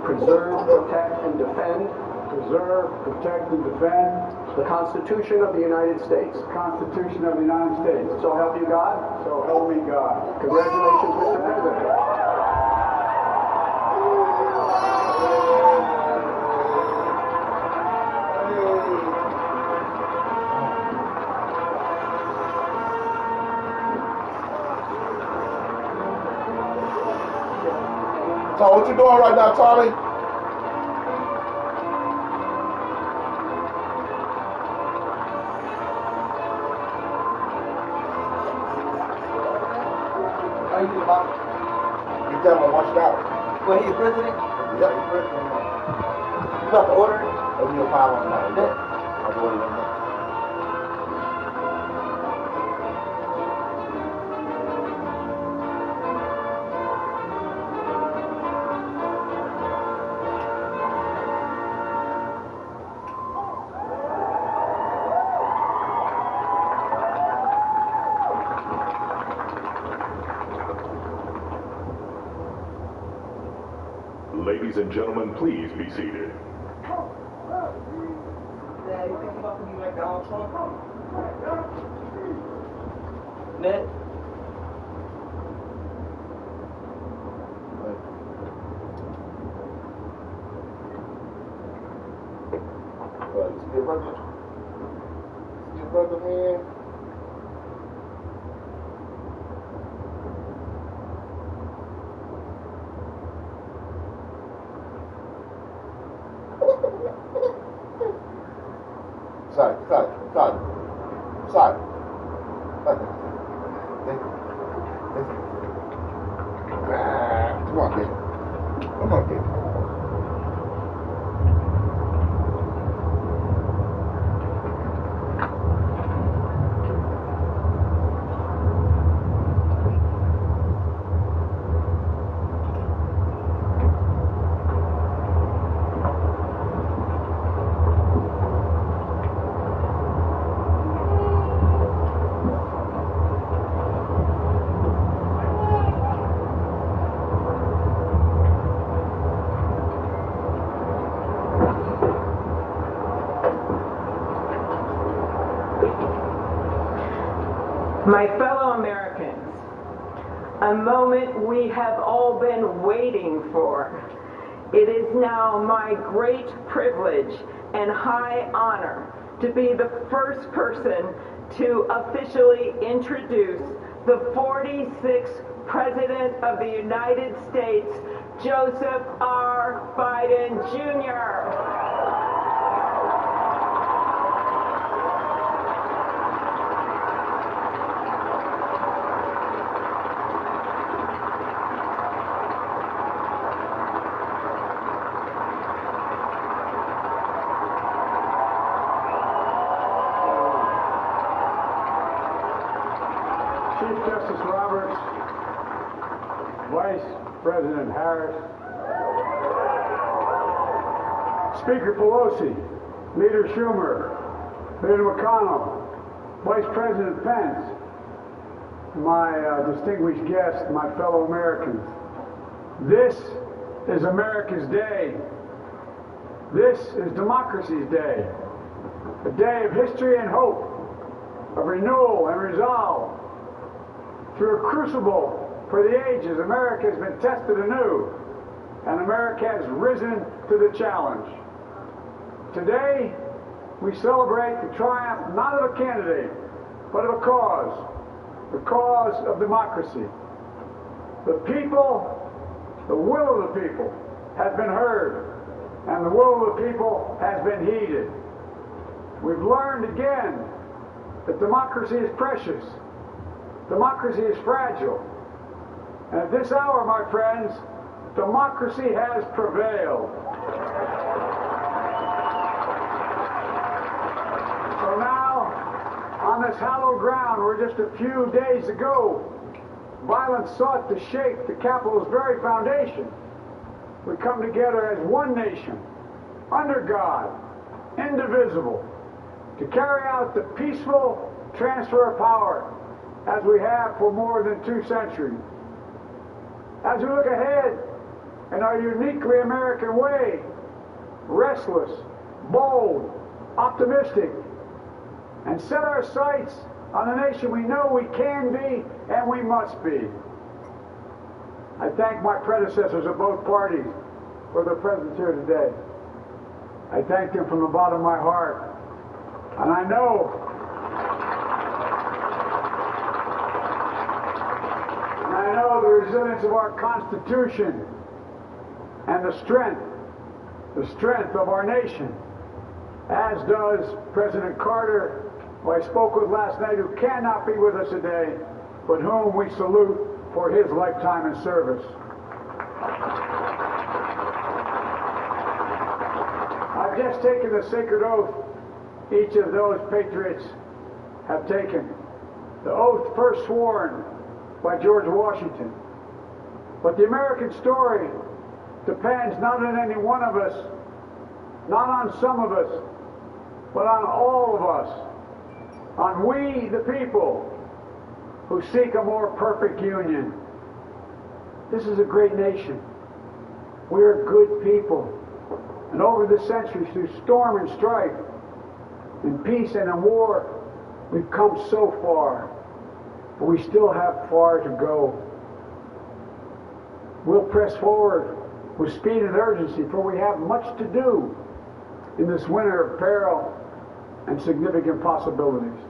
Preserve, protect, and defend. Preserve, protect, and defend. The Constitution of the United States. The Constitution of the United States. So help you God. So help me God. Congratulations, Mr. President. So what you doing right now, Charlie? You tell him watch it out. Well, he's president? Yep, he's president. You got the order? Oh, you file on that. Yeah. I'll go ahead and Ladies and gentlemen, please be seated. Yeah, you think about me like Donald Trump? Ned? Your brother, man. Sorry. Come on, kid. My fellow Americans, a moment we have all been waiting for. It is now my great privilege and high honor to be the first person to officially introduce the 46th President of the United States, Joseph R. Biden, Jr. Chief Justice Roberts, Vice President Harris, Speaker Pelosi, Leader Schumer, Leader McConnell, Vice President Pence, my distinguished guests, my fellow Americans. This is America's day. This is democracy's day. A day of history and hope, of renewal and resolve. Through a crucible for the ages, America has been tested anew, and America has risen to the challenge. Today, we celebrate the triumph not of a candidate, but of a cause, the cause of democracy. The people, the will of the people, has been heard, and the will of the people has been heeded. We've learned again that democracy is precious. Democracy is fragile. And at this hour, my friends, democracy has prevailed. So now, on this hallowed ground where just a few days ago, violence sought to shake the Capitol's very foundation, we come together as one nation, under God, indivisible, to carry out the peaceful transfer of power as we have for more than 2 centuries. As we look ahead in our uniquely American way, restless, bold, optimistic, and set our sights on the nation we know we can be and we must be. I thank my predecessors of both parties for their presence here today. I thank them from the bottom of my heart. And I know the resilience of our Constitution and the strength of our nation, as does President Carter, who I spoke with last night, who cannot be with us today, but whom we salute for his lifetime in service. I've just taken the sacred oath each of those patriots have taken. The oath first sworn by George Washington. But the American story depends not on any one of us, not on some of us, but on all of us, on we the people who seek a more perfect union. This is a great nation. We're good people. And over the centuries, through storm and strife, in peace and in war, we've come so far. But we still have far to go. We'll press forward with speed and urgency, for we have much to do in this winter of peril and significant possibilities.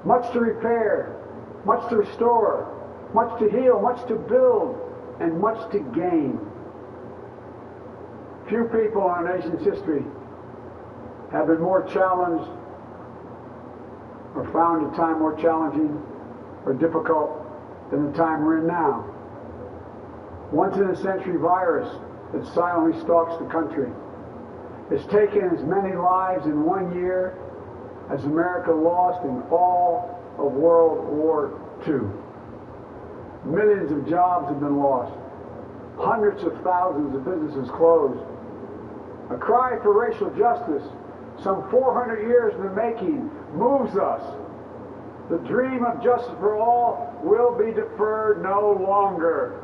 Much to repair, much to restore, much to heal, much to build, and much to gain. Few people in our nation's history have been more challenged or found a time more challenging or difficult than the time we're in now. Once-in-a-century virus that silently stalks the country. It's taken as many lives in 1 year as America lost in all of World War II. Millions of jobs have been lost. Hundreds of thousands of businesses closed. A cry for racial justice, some 400 years in the making, moves us. The dream of justice for all will be deferred no longer.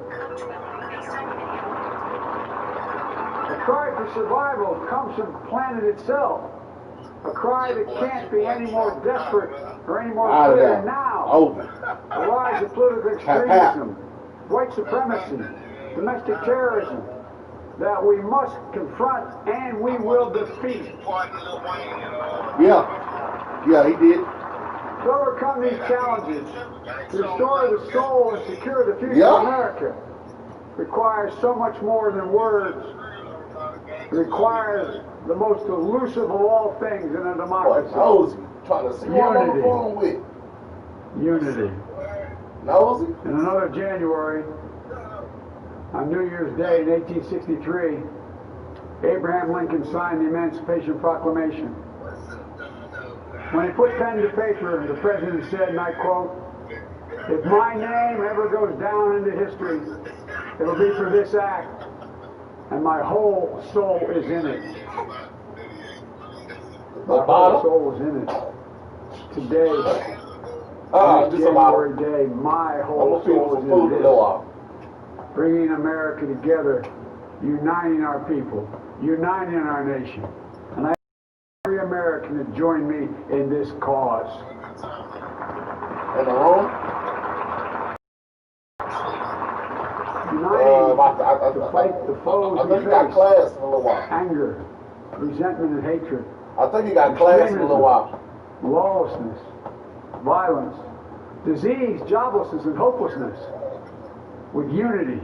A cry for survival comes from the planet itself. A cry that can't be any more desperate or any more clear now the rise of political extremism, white supremacy, domestic terrorism, that we must confront and we will defeat. Yeah, he did. To overcome these challenges, to restore the soul and secure the future of America, requires so much more than words. It requires the most elusive of all things in a democracy. Nosy. Trying to see what I'm on the phone with. Unity. Nosy. In another January, on New Year's Day in 1863, Abraham Lincoln signed the Emancipation Proclamation. When he put pen to paper, the president said, and I quote, "If my name ever goes down into history, it'll be for this act, and my whole soul is in it." My whole soul is in it. Today, January Day, my whole soul is in this. Bringing America together, uniting our people, uniting our nation. And I ask every American to join me in this cause. In the room? Uniting to fight the foes I think he got class in a little while. Anger, resentment, and hatred. I think he got class in a little while. Lawlessness, violence, disease, joblessness, and hopelessness. With unity,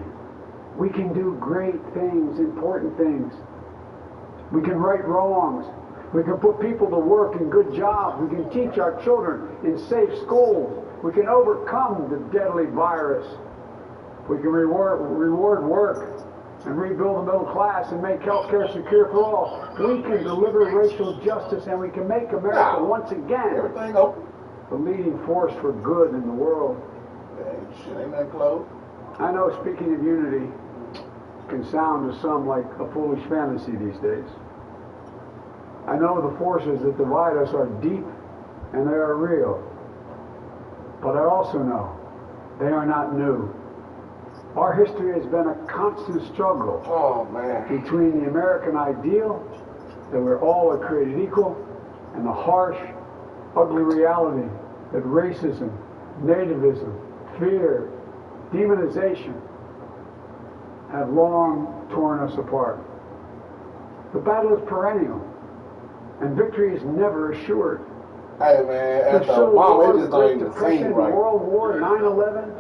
we can do great things, important things. We can right wrongs. We can put people to work in good jobs. We can teach our children in safe schools. We can overcome the deadly virus. We can reward work and rebuild the middle class and make health care secure for all. We can deliver racial justice, and we can make America once again the leading force for good in the world. Shit, ain't that close? I know speaking of unity can sound to some like a foolish fantasy these days. I know the forces that divide us are deep and they are real. But I also know they are not new. Our history has been a constant struggle between the American ideal that we're all are created equal and the harsh, ugly reality that racism, nativism, fear, demonization have long torn us apart. The battle is perennial, and victory is never assured. Hey man, after Obama, War, it just Great ain't the Depression, same right. World War, 9/11,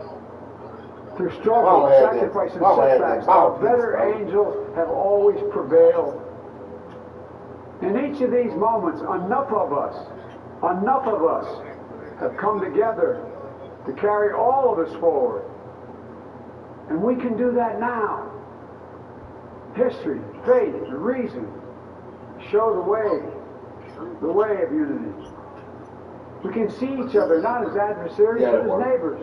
through struggle, sacrifice, and setbacks, our better angels have always prevailed. In each of these moments, enough of us have come together to carry all of us forward. And we can do that now. History, faith, and reason show the way of unity. We can see each other not as adversaries, but as neighbors.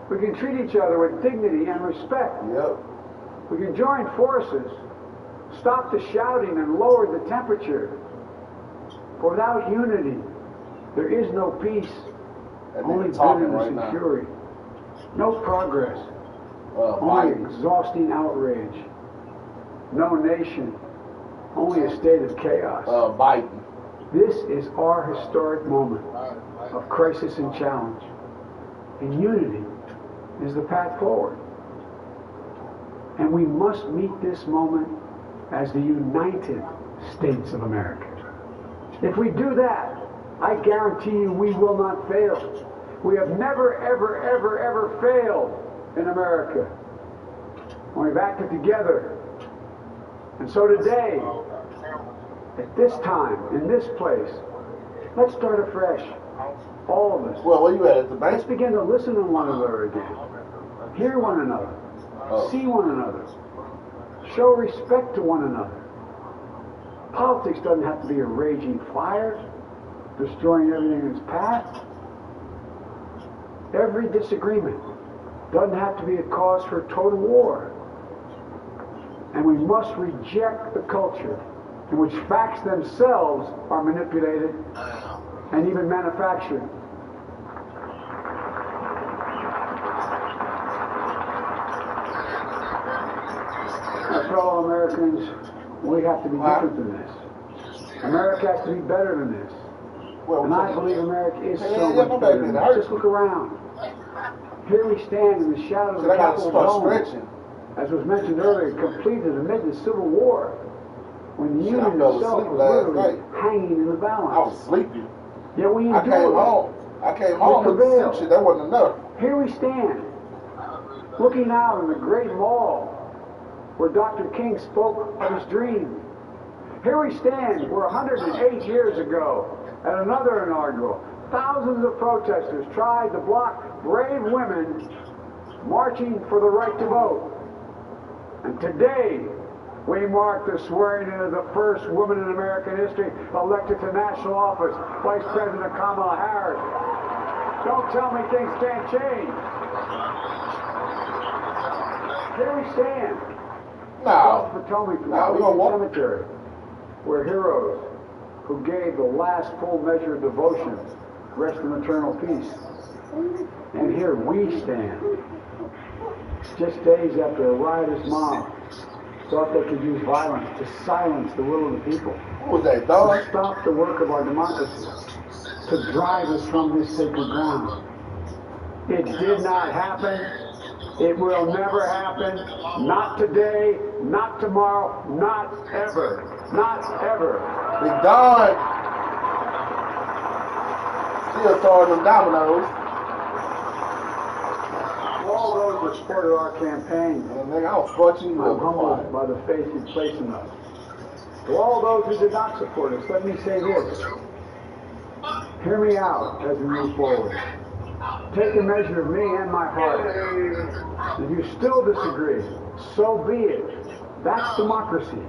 We can treat each other with dignity and respect. We can join forces, stop the shouting, and lower the temperature. For without unity, there is no peace, only bitterness and fury. No progress, only exhausting outrage. No nation, only a state of chaos. This is our historic moment of crisis and challenge. And unity is the path forward. And we must meet this moment as the United States of America. If we do that, I guarantee you we will not fail. We have never, ever, ever, ever failed in America when we've acted together. And so today, at this time, in this place, let's start afresh. All of us. Well, where you at the bank? Let's begin to listen to one another again. Hear one another. See one another. Show respect to one another. Politics doesn't have to be a raging fire, destroying everything in its path. Every disagreement doesn't have to be a cause for total war. And we must reject the culture in which facts themselves are manipulated and even manufactured. My fellow Americans, we have to be different than this. America has to be better than this. And I believe America is so much better than this. Just look around. Here we stand in the shadow of the I gotta Capitol start Dome, stretching. as was mentioned earlier, completed amid the Civil War, when the Shit, I Union fell itself asleep was last literally night. hanging in the balance. I was sleepy. Yet we I endured. came home with some shit. That wasn't enough. Here we stand, looking out on the great mall where Dr. King spoke of his dream. Here we stand where 108 years ago, at another inaugural, thousands of protesters tried to block brave women marching for the right to vote. And today, we mark the swearing in of the first woman in American history elected to national office, Vice President Kamala Harris. Don't tell me things can't change. Here we stand. Across Potomac from Arlington Cemetery, where heroes who gave the last full measure of devotion rest in eternal peace. And here we stand, just days after a riotous mob thought they could use violence to silence the will of the people. What was that, dog? To stop the work of our democracy, to drive us from this sacred ground. It did not happen. It will never happen. Not today, not tomorrow, not ever. Not ever. Big Don still throwing them dominoes. To all those who supported our campaign, nigga, I was watching you. I'm humbled by the faith you place in us. To all those who did not support us, let me say this. Hear me out as we move forward. Take a measure of me and my heart. If you still disagree, so be it. That's democracy.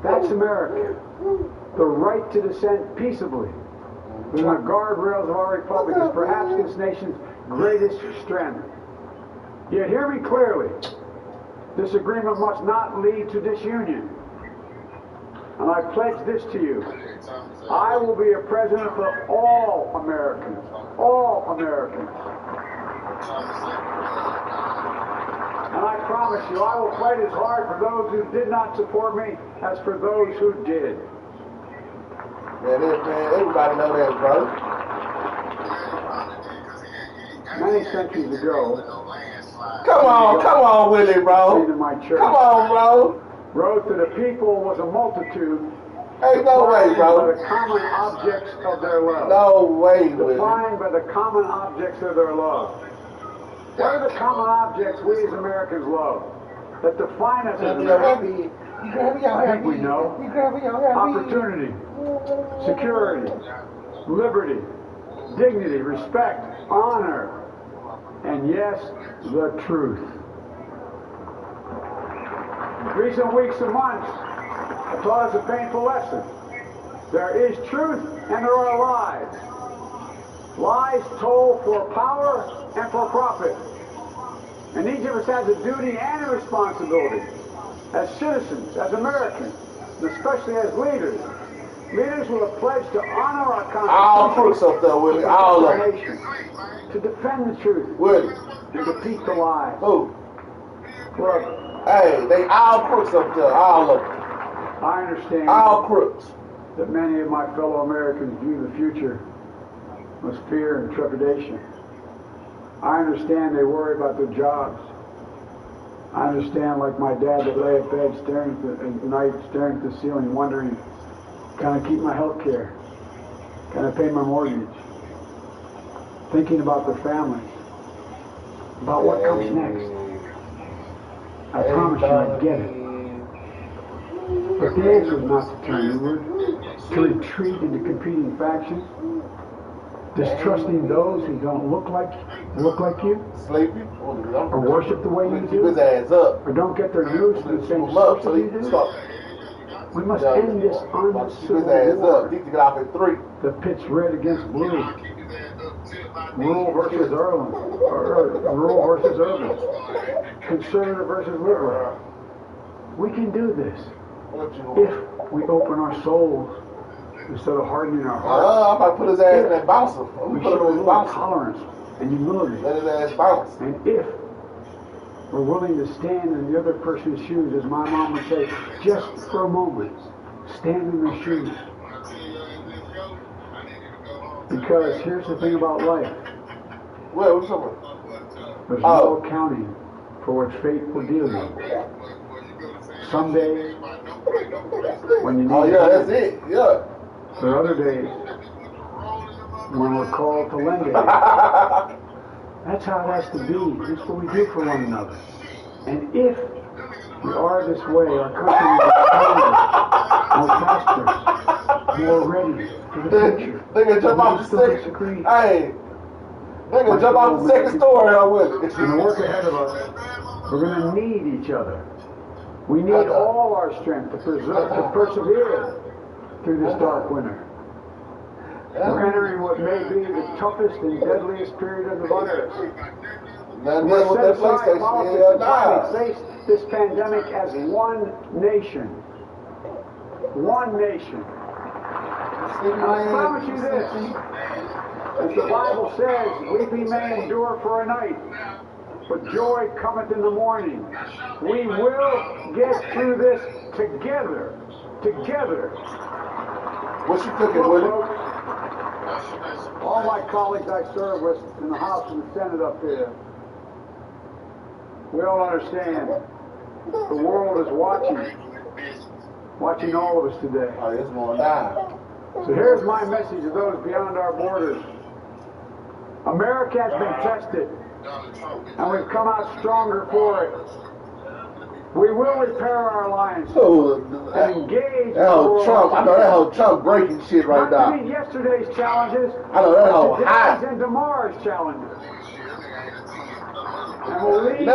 That's America. The right to dissent peaceably within the guardrails of our republic is perhaps this nation's greatest strength. Yet hear me clearly. Disagreement must not lead to disunion. And I pledge this to you. I will be a president for all Americans. All Americans. And I promise you, I will fight as hard for those who did not support me as for those who did. Man, everybody know that, bro. Many centuries ago, Come on, Willie, bro. in my church, Come on, bro. wrote that a people was a multitude Ain't no way, bro. by the common objects of their love. No way, Willie. Defined by the common objects of their love. What are the common objects we as Americans love that define us as Americans? I think we know. Opportunity, security, liberty, dignity, respect, honor, and yes, the truth. Recent weeks and months have taught us a painful lesson. There is truth and there are lies. Lies told for power and for profit. And each of us has a duty and a responsibility as citizens, as Americans, and especially as leaders. Leaders who have pledged to honor our Constitution. All crooks up there, Willie. All of them. To defend the truth. Willie. And defeat the lies. Who? Look. Hey, they all crooks up there. All of them. I understand. All crooks. That many of my fellow Americans view the future with fear and trepidation. I understand they worry about their jobs. I understand, like my dad, that lay at bed staring at night, staring at the ceiling, wondering, can I keep my health care? Can I pay my mortgage? Thinking about their families, about what comes next. I promise you I get it. But the answer is not to turn inward, to retreat into competing factions, distrusting those who don't look like you, Sleepy, or worship the way you do, keep his ass up, or don't get their news from the same source as you do. We must end this uncivil war. He can get off at 3. The pit's red against blue. Rural versus urban. Rural versus urban. Conservative versus liberal. We can do this if we open our souls instead of hardening our hearts. I'm about to put his ass in that bouncer. We show a little tolerance and humility. Let his ass bounce. And if we're willing to stand in the other person's shoes, as my mom would say, just for a moment, stand in their shoes. Because here's the thing about life. Well, what's up? There's no accounting for what fate will deal you. Some days, when you need that's it. Yeah. There are other days when we're called to lend aid. That's how it has to be. That's what we do for one another. And if we are this way, our country will be stronger, more prosperous, more ready for the future. They can jump off the second. Hey, they can jump off the second story out with it. In the work ahead of us, we're going to need each other. We need all our strength to persevere through this dark winter. We're entering what may be the toughest and deadliest period of the virus. We're set aside politics to finally face this pandemic as one nation. One nation. I promise you this. As the Bible says, weeping may endure for a night, but joy cometh in the morning. We will get through this together. Together. What you cooking, Willie? All my colleagues I serve with in the House and the Senate up here, we all understand the world is watching all of us today. Oh, it's going down. So here's my message to those beyond our borders. America has been tested, and we've come out stronger for it. We will repair our alliance and engage that whole Trump. I know that whole Trump breaking shit right now. Not to meet yesterday's challenges, I know that whole high. today's and tomorrow's challenges. And we'll lead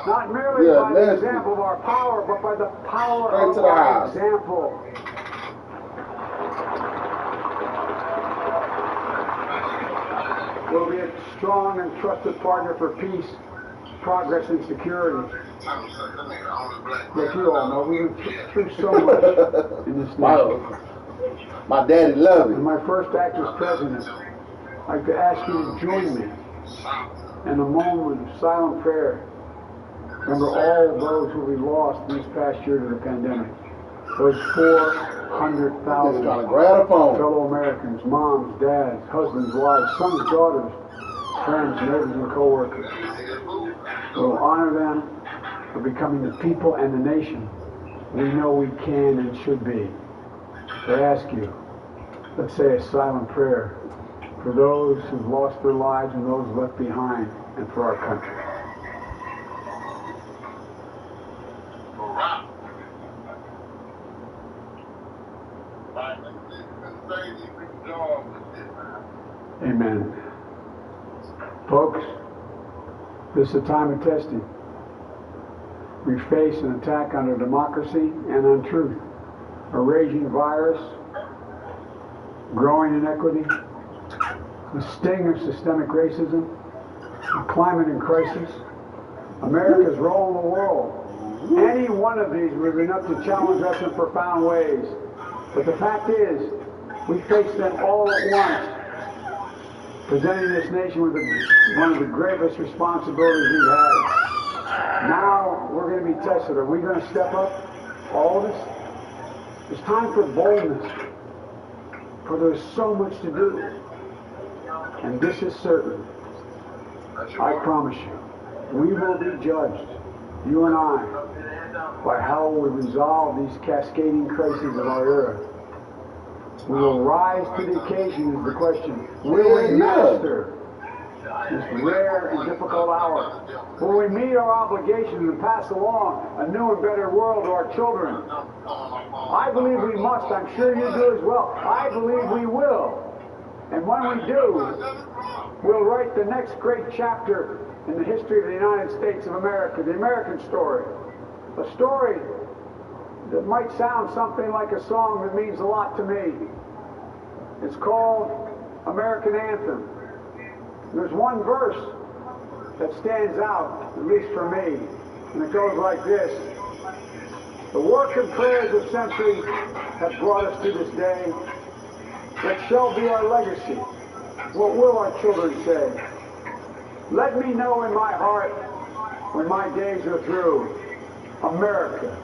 not merely by the example of our power, but by the power of our example. We'll be a strong and trusted partner for peace, progress, and security. Like you all know, we've been through so much in this nation. My daddy loved it. In my first act as president, I'd like to ask you to join me in a moment of silent prayer. Remember all those who we lost this past year to the pandemic. Those 400,000 fellow Americans, moms, dads, husbands, wives, sons, daughters, friends, neighbors, and co-workers. We'll honor them for becoming the people and the nation we know we can and should be. I ask you, let's say a silent prayer for those who've lost their lives and those left behind, and for our country. Amen. Folks, this is a time of testing. We face an attack on our democracy and on truth. A raging virus, growing inequity, the sting of systemic racism, a climate in crisis, America's role in the world. Any one of these would be enough to challenge us in profound ways. But the fact is, we face them all at once, presenting this nation with one of the gravest responsibilities we've had. Now we're going to be tested. Are we going to step up? All of us? It's time for boldness, for there's so much to do. And this is certain. I promise you, we will be judged, you and I, by how we resolve these cascading crises of our era. We will rise to the occasion is the question. Will we master this rare and difficult hour? Will we meet our obligations and pass along a new and better world to our children? I believe we must. I'm sure you do as well. I believe we will. And when we do, we'll write the next great chapter in the history of the United States of America, the American story. A story that might sound something like a song that means a lot to me. It's called American Anthem. There's one verse that stands out, at least for me, and it goes like this. The work and prayers of centuries have brought us to this day. What shall be our legacy? What will our children say? Let me know in my heart when my days are through. America,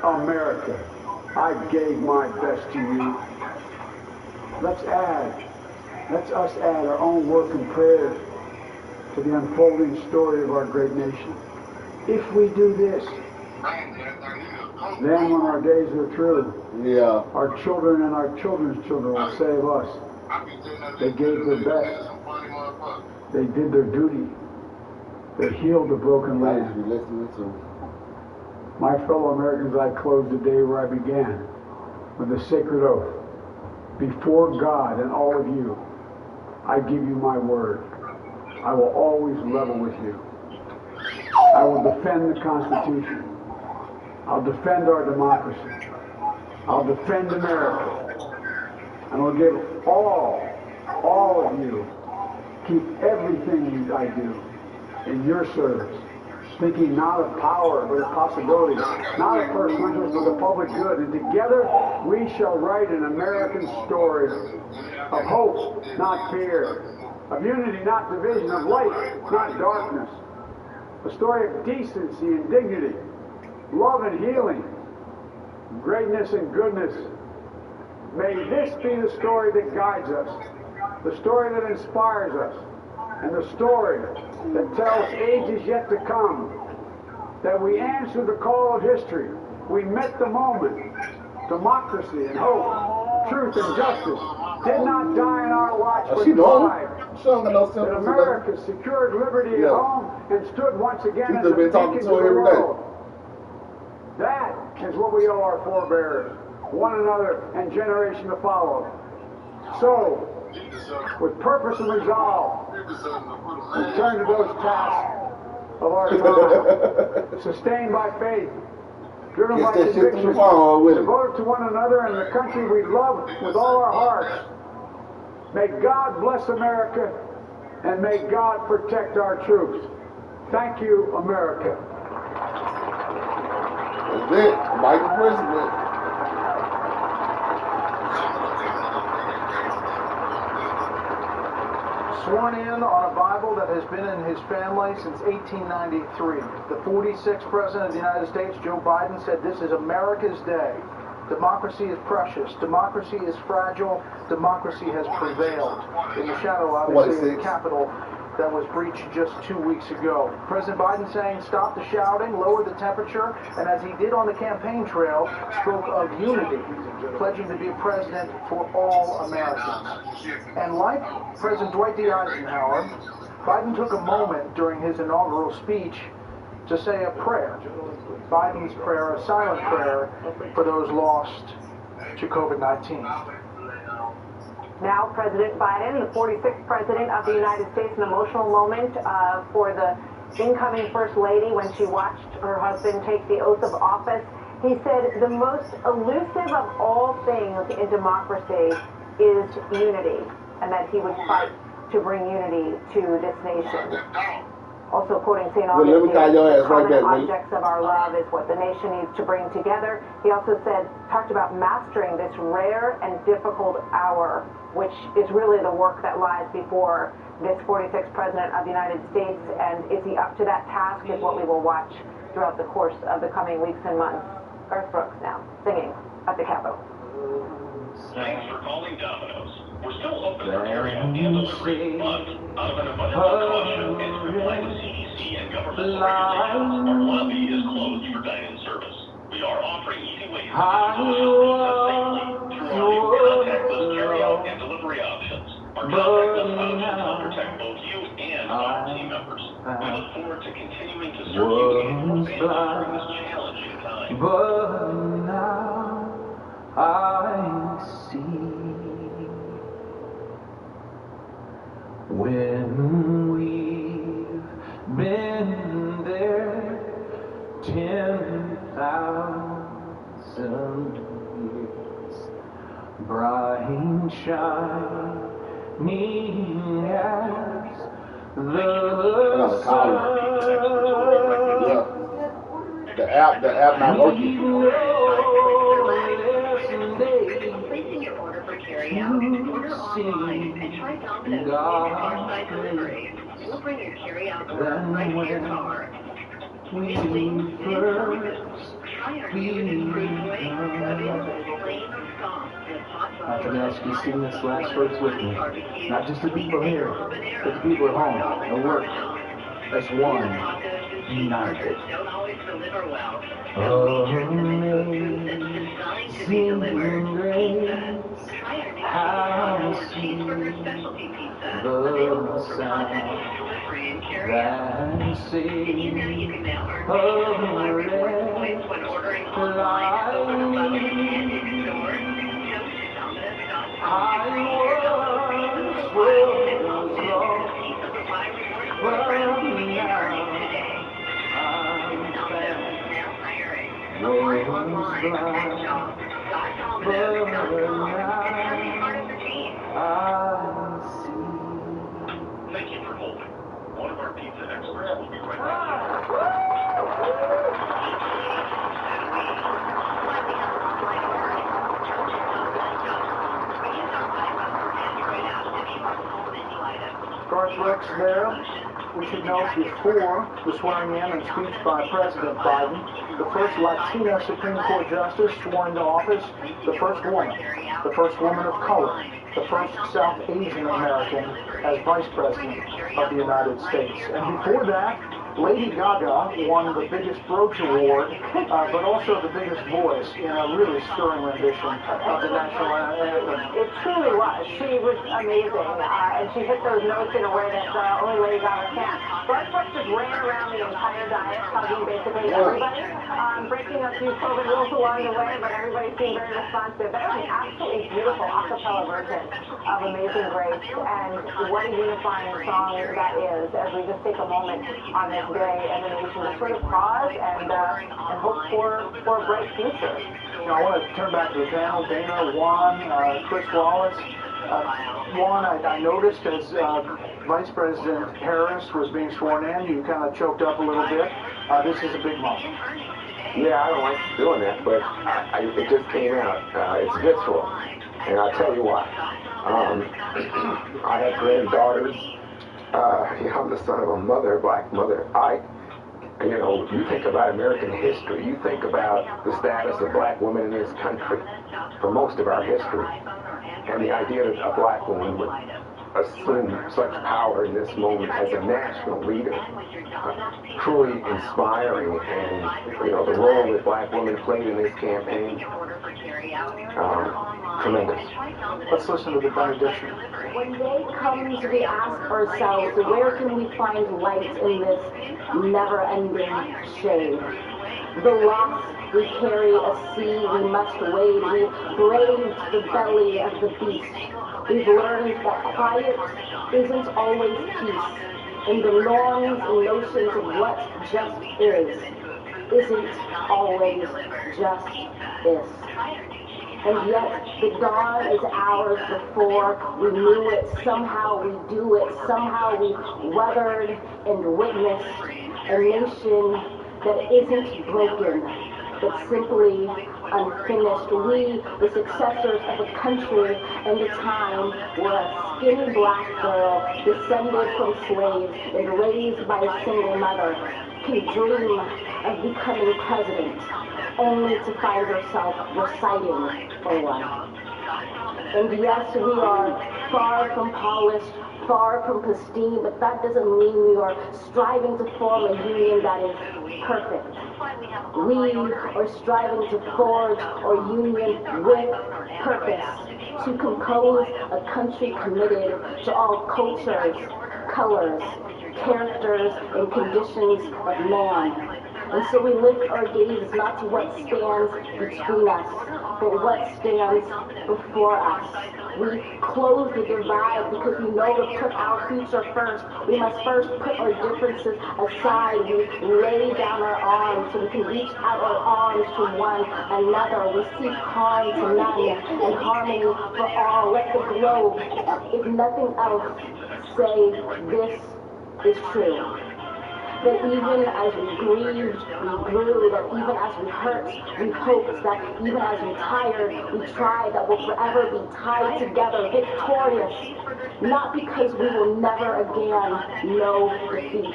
America, I gave my best to you. Let's us add our own work and prayers to the unfolding story of our great nation. If we do this, then when our days are through, our children and our children's children will say of us, they gave their best, they did their duty, they healed the broken land. My fellow Americans, I close the day where I began, with a sacred oath. Before God and all of you, I give you my word. I will always level with you. I will defend the Constitution. I'll defend our democracy. I'll defend America. And I'll give all of you, keep everything I do in your service, thinking not of power, but of possibility, not of personal interest, but of public good. And together we shall write an American story of hope, not fear, of unity, not division, of light, not darkness, a story of decency and dignity, love and healing, greatness and goodness. May this be the story that guides us, the story that inspires us, and the story that tells ages yet to come that we answered the call of history. We met the moment. Democracy and hope, truth and justice did not die in our watch, but thrived. That America secured liberty at home and stood once again as a beacon to the world. That is what we owe our forebears, one another, and generation to follow. So, with purpose and resolve, we turn to those tasks of our time, sustained by faith, driven by conviction, devoted to one another and the country we love with all our hearts. May God bless America, and may God protect our troops. Thank you, America. That's it. Mike the President. Sworn in on a Bible that has been in his family since 1893. The 46th President of the United States, Joe Biden, said this is America's day. Democracy is precious. Democracy is fragile. Democracy has prevailed. In the shadow, obviously, of the Capitol that was breached just 2 weeks ago. President Biden saying, stop the shouting, lower the temperature, and as he did on the campaign trail, spoke of unity, pledging to be a president for all Americans. And like President Dwight D. Eisenhower, Biden took a moment during his inaugural speech to say a prayer. Biden's prayer, a silent prayer for those lost to COVID-19. Now, President Biden, the 46th President of the United States, an emotional moment for the incoming First Lady when she watched her husband take the oath of office. He said the most elusive of all things in democracy is unity, and that he would fight to bring unity to this nation. Also quoting St. Augustine, the common objects of our love is what the nation needs to bring together. He also talked about mastering this rare and difficult hour, which is really the work that lies before this 46th President of the United States. And is he up to that task is what we will watch throughout the course of the coming weeks and months. Garth Brooks now, singing at the Capitol. Thanks for calling Domino's. We're still open for carry-out and delivery, but out of an abundance of caution and to comply with CDC and governmental regulations, our lobby is closed for dine-in service. We are offering easy ways to get to the safely through our new contactless carry-out and delivery options. Our contactless options will protect both you and our team members. We look forward to continuing to serve you and your families during this challenging time. But now I see when we've been there 10,000 years, bright shining as the sun. The app not working. Placing your order for carry-out, order online and try Domino's curbside delivery. We'll bring your carry-out order right to your car. Try our new improved wings, available plain or soft in a hot sauce and ask you to sing this last verse with me. Not just the people here, but the people at home, at work, as one, united. Amazing grace, how sweet the sound that saved a wretch like me. I once was lost, but now I'm found. Was blind, but now I see. Thank you for holding. One of our pizza experts will be right back. Garth Rex there. We should note before the swearing in and speech by President Biden, the first Latina Supreme Court justice sworn into office, the first woman of color, the first South Asian American as Vice President of the United States. And before that, Lady Gaga won the biggest brooch award, but also the biggest voice in a really stirring rendition of the national anthem. It truly was. She was amazing, and she hit those notes in a way that only Lady Gaga can. Garth Brooks just ran around the entire diet, hugging basically everybody, breaking a few COVID rules along the way, but everybody seemed very responsive. That was an absolutely beautiful a cappella version of Amazing Grace, and what a unifying song that is, as we just take a moment on this day and the nation to sort of pause and hope for a bright future. You know, I want to turn back to the panel. Dana, Juan, Chris Wallace. Juan, I noticed as Vice President Harris was being sworn in, you kind of choked up a little bit. This is a big moment. Yeah, I don't like doing that, but it just came out. It's visceral, and I'll tell you why. I have granddaughters. I'm the son of a black mother. You think about American history, you think about the status of black women in this country for most of our history, and the idea that a black woman would assume such power in this moment as a national leader, truly inspiring, and the role that black women played in this campaign, tremendous. Let's listen to the benediction. When day comes, we ask ourselves, where can we find light in this never-ending shade? The loss we carry a sea we must wade. We've braved the belly of the beast. We've learned that quiet isn't always peace, and the norms and notions of what just isn't always just is. And yet the dawn is ours before we knew it. Somehow we do it. Somehow we weathered and witnessed a nation that isn't broken, but simply unfinished. We, the successors of a country and a time where a skinny black girl descended from slaves and raised by a single mother can dream of becoming president, only to find herself reciting for one. And yes, we are far from polished, far from pristine, but that doesn't mean we are striving to form a union that is perfect. We are striving to forge our union with purpose, to compose a country committed to all cultures, colors, characters, and conditions of man. And so we lift our gaze not to what stands between us, but what stands before us. We close the divide because we know to put our future first. We must first put our differences aside. We lay down our arms so we can reach out our arms to one another. We seek harm to none and harmony for all. Let the globe, if nothing else, say this is true. That even as we grieved, we grew, that even as we hurt, we hoped, that even as we tired, we tried, that we'll forever be tied together, victorious, not because we will never again know defeat,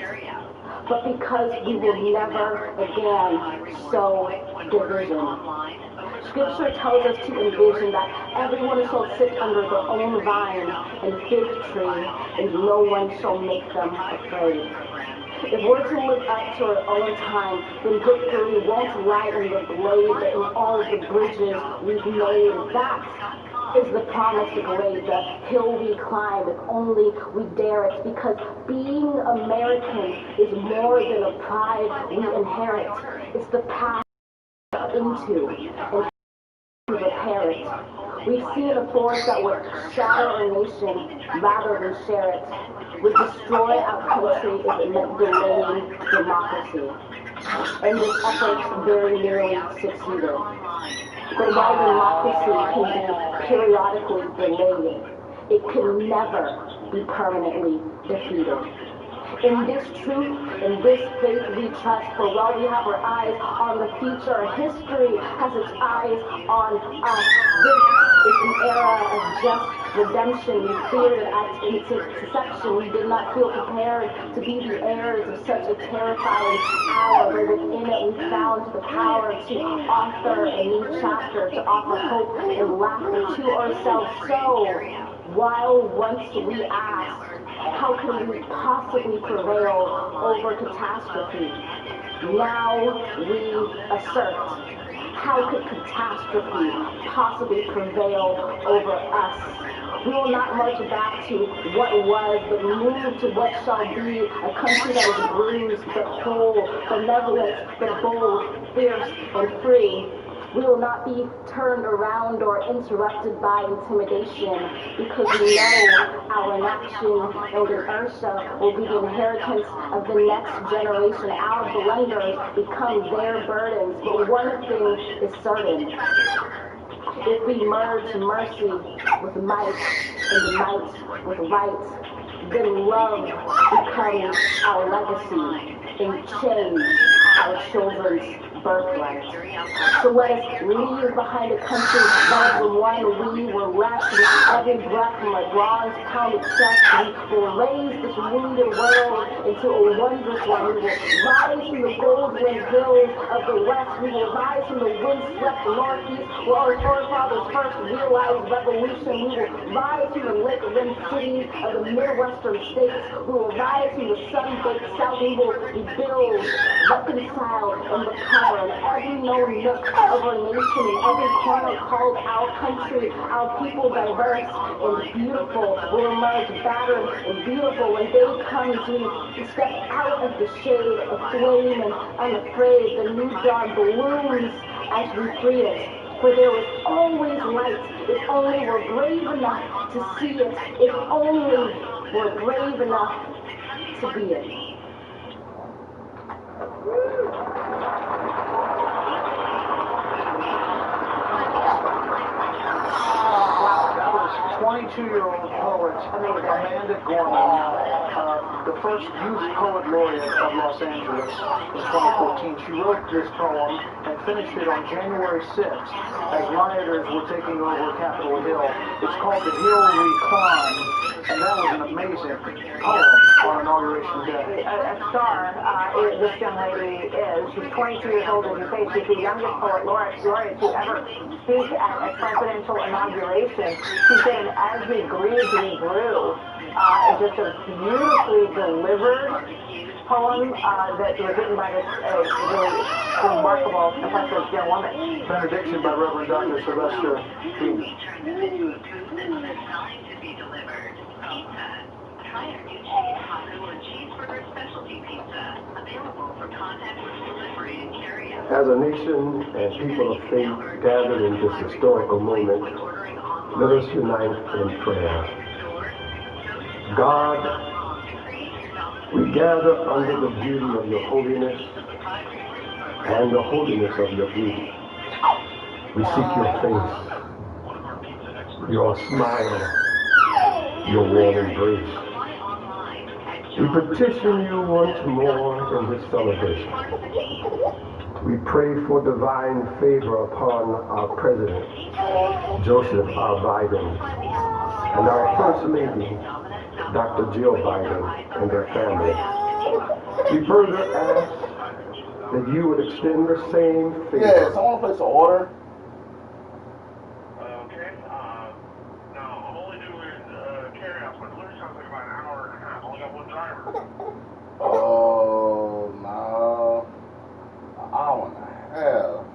but because we will never again sow division. Scripture tells us to envision that everyone shall sit under their own vine and fig tree, and no one shall make them afraid. If we're to live up to our own time, then victory won't lie in the blade, but in all of the bridges we've made. That is the promised grade, the hill we climb if only we dare it, because being American is more than a pride we inherit. It's the path into and to repair it. We've seen a force that would shatter our nation rather than share it, would destroy our country if it meant delaying democracy. And this effort very nearly succeeded. But while democracy can be periodically delayed, it can never be permanently defeated. In this truth, in this faith we trust, for while we have our eyes on the future, history has its eyes on us. This is the era of just redemption. We feared at intersection. We did not feel prepared to be the heirs of such a terrifying hour, but within it we found the power to author a new chapter, to offer hope and laughter to ourselves. So, while once we asked, how can we possibly prevail over catastrophe? Now we assert, how could catastrophe possibly prevail over us? We will not march back to what was, but move to what shall be, a country that is bruised but whole, benevolent but bold, fierce and free. We will not be turned around or interrupted by intimidation, because we know our inaction and inertia will be the inheritance of the next generation. Our blunders become their burdens. But one thing is certain. If we merge mercy with might and might with right, then love becomes our legacy and change our children's birthright. So let us leave behind a country that is the one we were left with. Every breath from our bronze-pounded chest, we will raise this wounded world into a wondrous one. We will rise from the gold-rimmed hills of the west. We will rise from the wind-swept northeast, where our forefathers first realized revolution. We will rise from the lit-rimmed cities of the Midwestern states. We will rise from the sun-baked south. We will rebuild, reconcile, and recover in every known nook of our nation, in every corner called our country. Our people, diverse and beautiful, will emerge battered and beautiful. When day comes, we step out of the shade of flame and unafraid. The new dawn blooms as we free it. For there was always light, if only we're brave enough to see it, if only we're brave enough to be it. That was 22-year-old poet Amanda Gorman, the first youth poet laureate of Los Angeles in 2014. She wrote this poem and finished it on January 6th as rioters were taking over Capitol Hill. It's called The Hill We Climb, and that was an amazing poem on Inauguration Day. A star, this young lady is. She's 22 years old, as you say. She's the youngest poet laureate to ever speak at a presidential inauguration. She said, as we grieved, we grew. Just a beautifully delivered poem that was written by this really remarkable, impressive young woman. Benediction by Reverend Dr. Sylvester Beebe. As a nation and people of faith gathered in this historical moment, let us unite in prayer. God, we gather under the beauty of your holiness and the holiness of your beauty. We seek your face, your smile, your warm embrace. We petition you once more in this celebration. We pray for divine favor upon our President, Joseph R. Biden, and our First Lady, Dr. Jill Biden, and their family. We further ask that you would extend the same favor. Yeah, someone place an order. Oh, no. Oh, in the hell.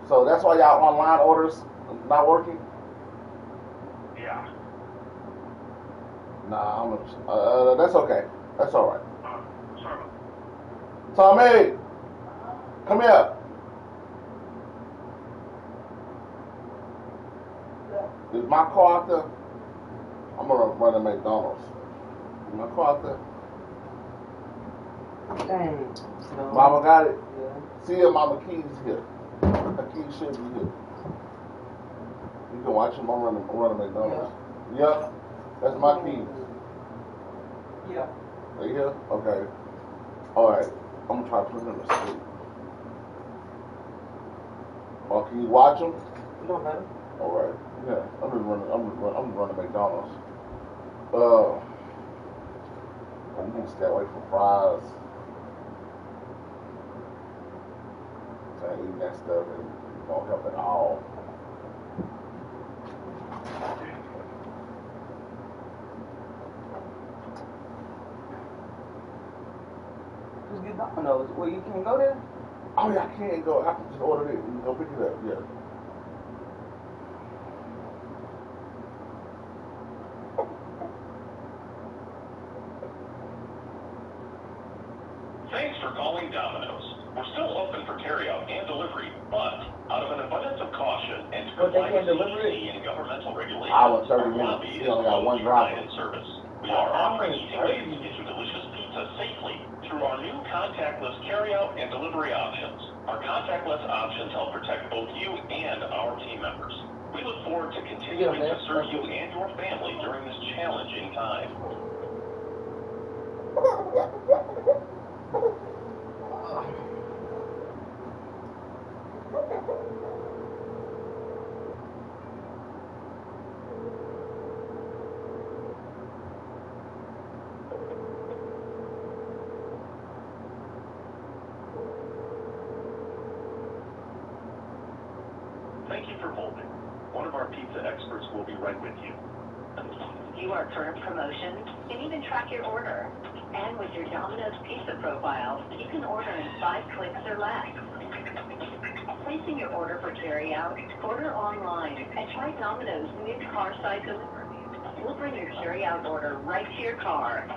So that's why y'all online orders not working? Yeah. Nah, that's okay. That's all right. Sorry. Tommy, come here. Is my car out there? I'm gonna run to McDonald's. Is my car out there? Dang. No. Mama got it? Yeah. See if Mama Keys here. Her keys should be here. You can watch them. I'm running McDonald's. Yeah. That's my keys. Yeah. Right here? Okay. Alright. I'm gonna try to put them to sleep. Oh, can you watch them? No matter. Alright. Yeah. I'm running McDonald's. You need to stay away from fries. Eating that stuff and it don't help at all. Just get Domino's. Well, you can't go there? Oh yeah, I can't go. I can just order it. You can go pick it up. Yeah. Thanks for calling Domino's. We're still open for carryout and delivery, but out of an abundance of caution and to comply with CDC and governmental regulations, Hour 30 our minutes. lobby He is only got one closed for driver. dine-in service. We are offering easy ways to get you delicious pizza safely through our new contactless carryout and delivery options. Our contactless options help protect both you and our team members. We look forward to continuing to serve you and your family during this challenging time. Thank you for holding. One of our pizza experts will be right with you. You are current promotion and even track your order. And with your Domino's Pizza profile, you can order in 5 clicks or less. Placing your order for carryout, order online, and try Domino's new car-side delivery. We'll bring your carryout order right to your car.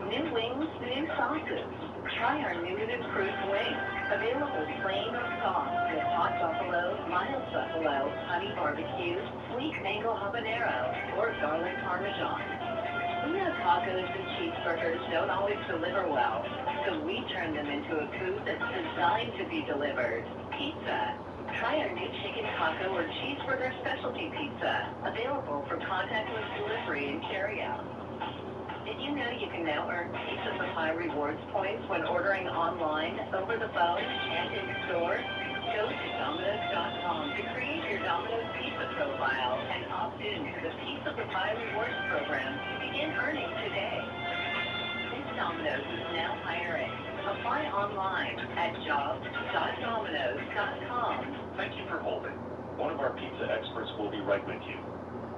New wings, new sauces. Try our new and improved wings. Available plain or sauce with hot buffalo, mild buffalo, honey barbecue, sweet mango habanero, or garlic parmesan. We know tacos and cheeseburgers don't always deliver well, so we turn them into a food that's designed to be delivered. Pizza. Try our new chicken taco or cheeseburger specialty pizza, available for contactless delivery and carryout. Did you know you can now earn Pizza Supply rewards points when ordering online, over the phone, and in store? Go to Domino's.com to create your Domino's Pizza profile and opt in to the Pizza Supply rewards program to begin earning today. This Domino's is now hiring. Apply online at jobs.domino's.com. Thank you for holding. One of our pizza experts will be right with you.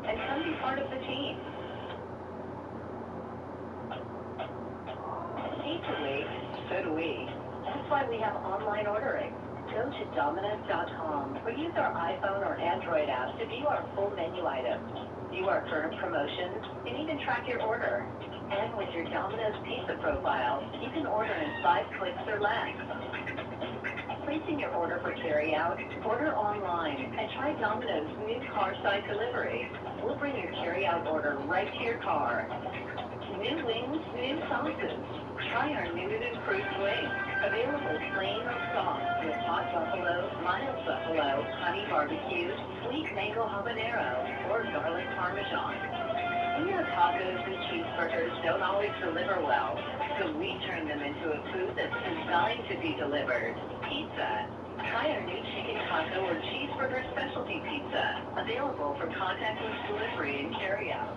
And come be part of the team. Need to wait? So do we. That's why we have online ordering. Go to Domino's.com or use our iPhone or Android app to view our full menu items, view our current promotions, and even track your order. And with your Domino's Pizza profile, you can order in 5 clicks or less. Placing your order for carryout, order online, and try Domino's new car-side delivery. We'll bring your carryout order right to your car. New wings, new sauces. Try our new and improved wings. Available plain or sauce with hot buffalo, mild buffalo, honey barbecue, sweet mango habanero, or garlic parmesan. We know tacos and cheeseburgers don't always deliver well, so we turn them into a food that's designed to be delivered. Pizza. Try our new chicken taco or cheeseburger specialty pizza, available for contactless delivery and carryout.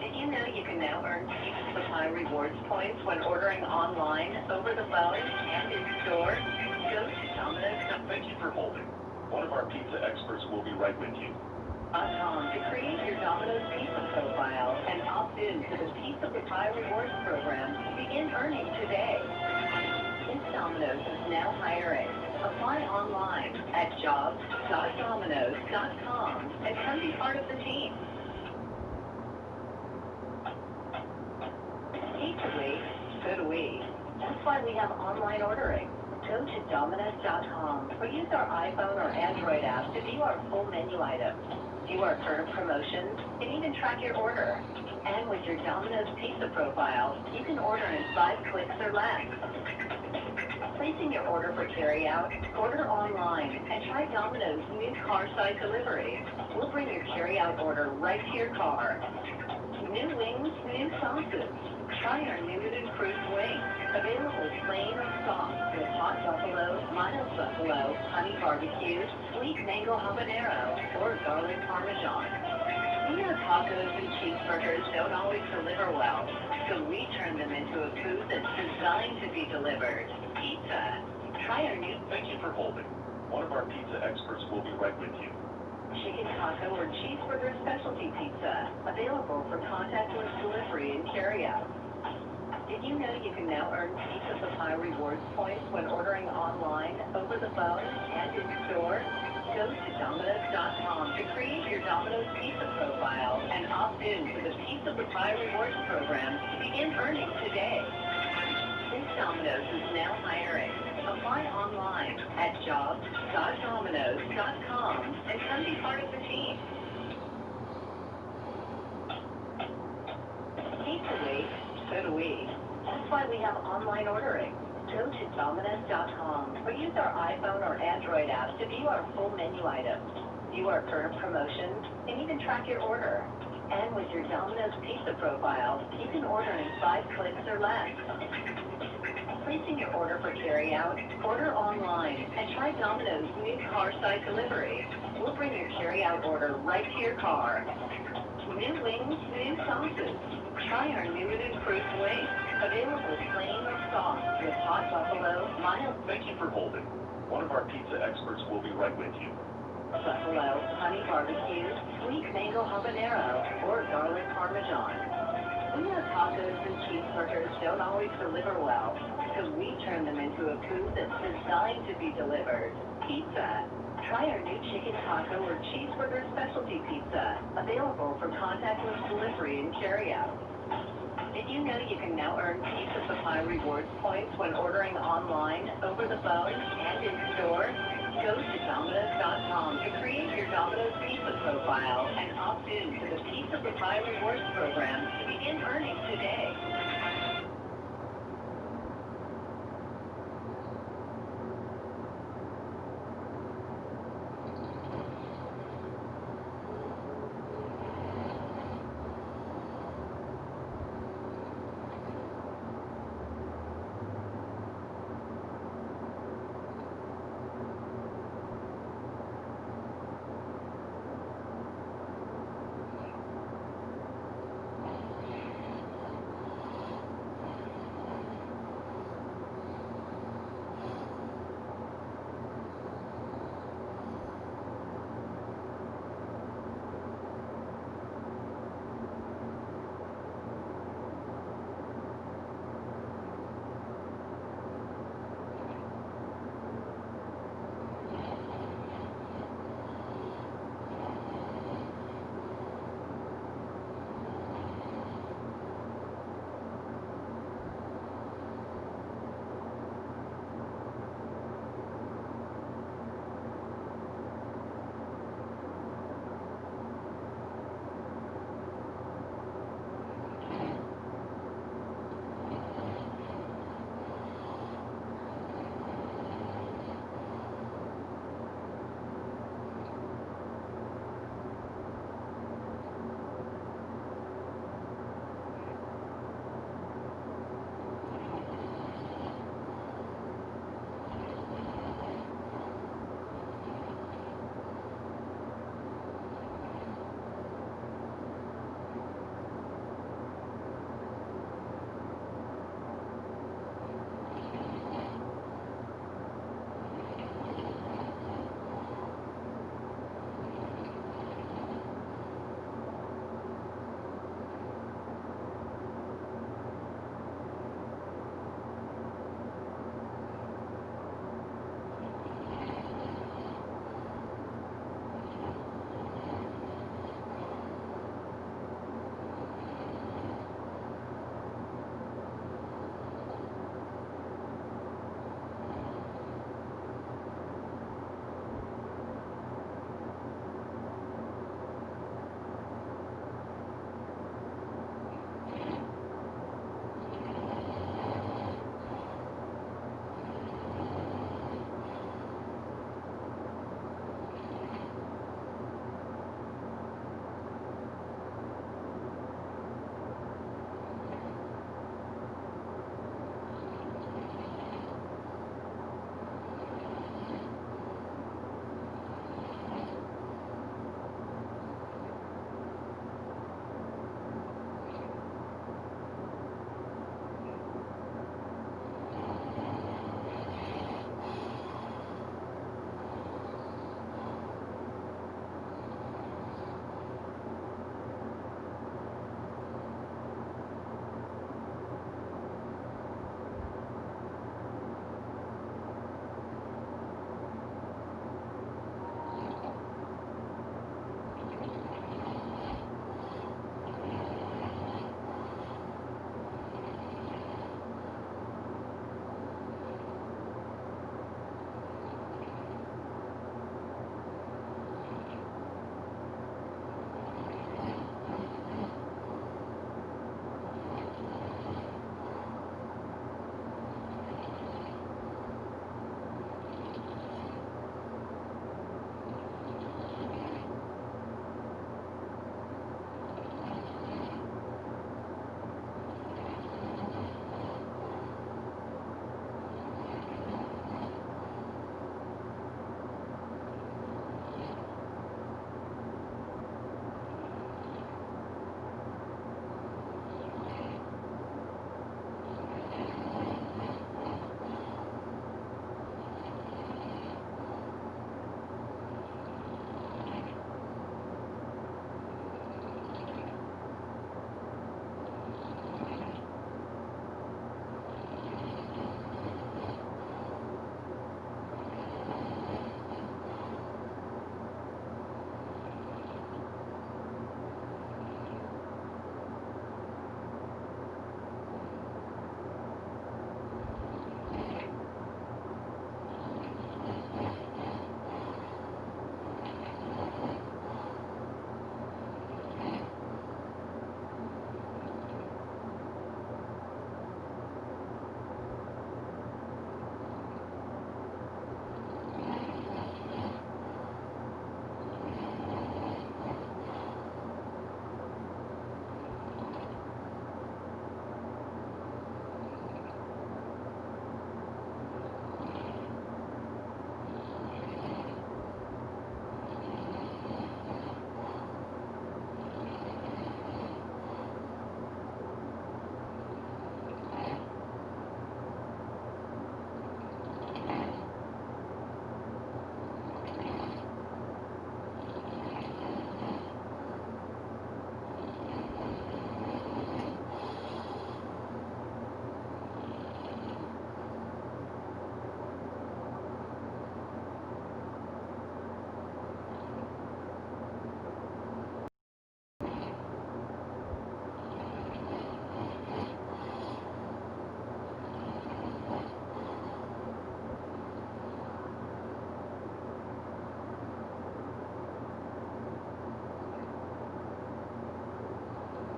Did you know you can now earn Pizza Supply rewards points when ordering online, over the phone, and in store? Go to Domino's.com. Thank you for holding. One of our pizza experts will be right with you. To create your Domino's Pizza profile and opt in to the Pizza with High Rewards program to begin earning today. This Domino's is now hiring. Apply online at jobs.domino's.com and come be part of the team. Hate to wait, so do we. That's why we have online ordering. Go to Domino's.com or use our iPhone or Android app to view our full menu items, view our current promotions, and even track your order. And with your Domino's Pizza profile, you can order in 5 clicks or less. Placing your order for carryout, order online, and try Domino's new car-side delivery. We'll bring your carryout order right to your car. New wings, new sauces. Try our new and improved wings. Available plain or sauce with hot buffalo, mild buffalo, honey barbecue, sweet mango habanero, or garlic parmesan. We know tacos and cheeseburgers don't always deliver well, so we turn them into a food that's designed to be delivered. Pizza. Try our new... Thank you for holding. One of our pizza experts will be right with you. Chicken taco or cheeseburger specialty pizza. Available for contactless delivery and carryout. Did you know you can now earn Pizza with High Rewards points when ordering online, over the phone, and in store? Go to Domino's.com to create your Domino's Pizza profile and opt in to the Pizza with High Rewards program to begin earning today. This Domino's is now hiring. Apply online at jobs.domino's.com and come be part of the team. Hate to wait, so do we. That's why we have online ordering. Go to Domino's.com or use our iPhone or Android app to view our full menu items, view our current promotions, and even track your order. And with your Domino's Pizza profile, you can order in 5 clicks or less. Placing your order for carryout, order online, and try Domino's new car-side delivery. We'll bring your carryout order right to your car. New wings, new sauces. Try our new and improved wings. Available plain or sauce with hot buffalo, mild... Thank you for holding. One of our pizza experts will be right with you. Buffalo, honey barbecue, sweet mango habanero, or garlic parmesan. We know tacos and cheeseburgers don't always deliver well, so we turn them into a food that's designed to be delivered. Pizza. Try our new chicken taco or cheeseburger specialty pizza, available for contactless delivery and carryout. Did you know you can now earn Pizza with High Rewards points when ordering online, over the phone, and in store? Go to Domino's.com to create your Domino's Pizza profile and opt in to the Pizza with High Rewards program to begin earning today.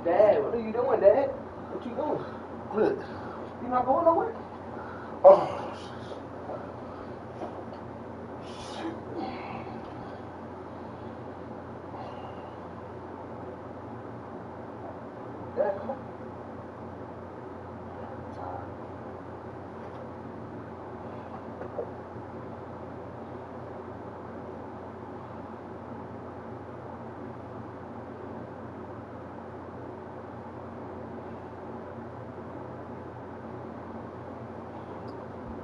Dad, what are you doing, Dad? What you doing? Quit. You not going nowhere? Oh, Dad, come on.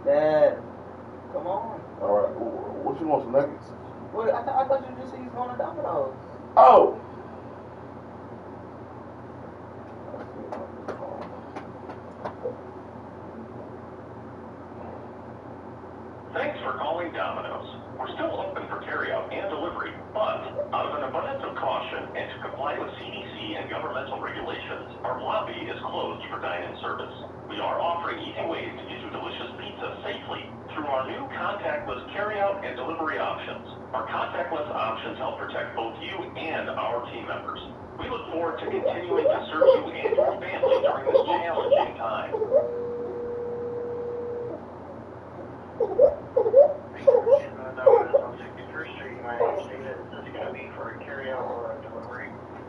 Dad, come on. all right. What you want, some nuggets? What? I thought you just said he's going to Domino's. Oh. Thanks for calling Domino's. We're still open for carryout and delivery, but out of an abundance of caution and to comply with CDC and governmental regulations, our lobby is closed for dine-in service. We are offering easy ways to get you delicious pizza safely through our new contactless carryout and delivery options. Our contactless options help protect both you and our team members. We look forward to continuing to serve you and your family during this challenging time.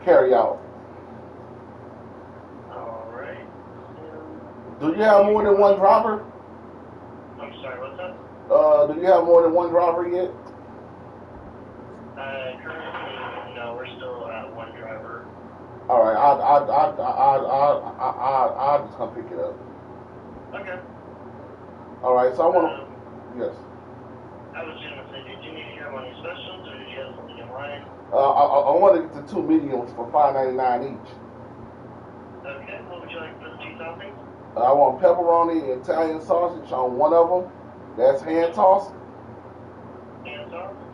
Carry out. Alright. Do you have more than one driver? I'm sorry, what's that? Do you have more than one driver yet? Currently, no, we're still at one driver. All right, I'll just come pick it up. Okay. All right, so I want to, yes. I was going to say, did you need to hear about any specials, or did you have something in mind? I want to get the 2 mediums for $5.99 each. Okay, what would you like for the 2 toppings? I want pepperoni and Italian sausage on one of them. That's hand tossed.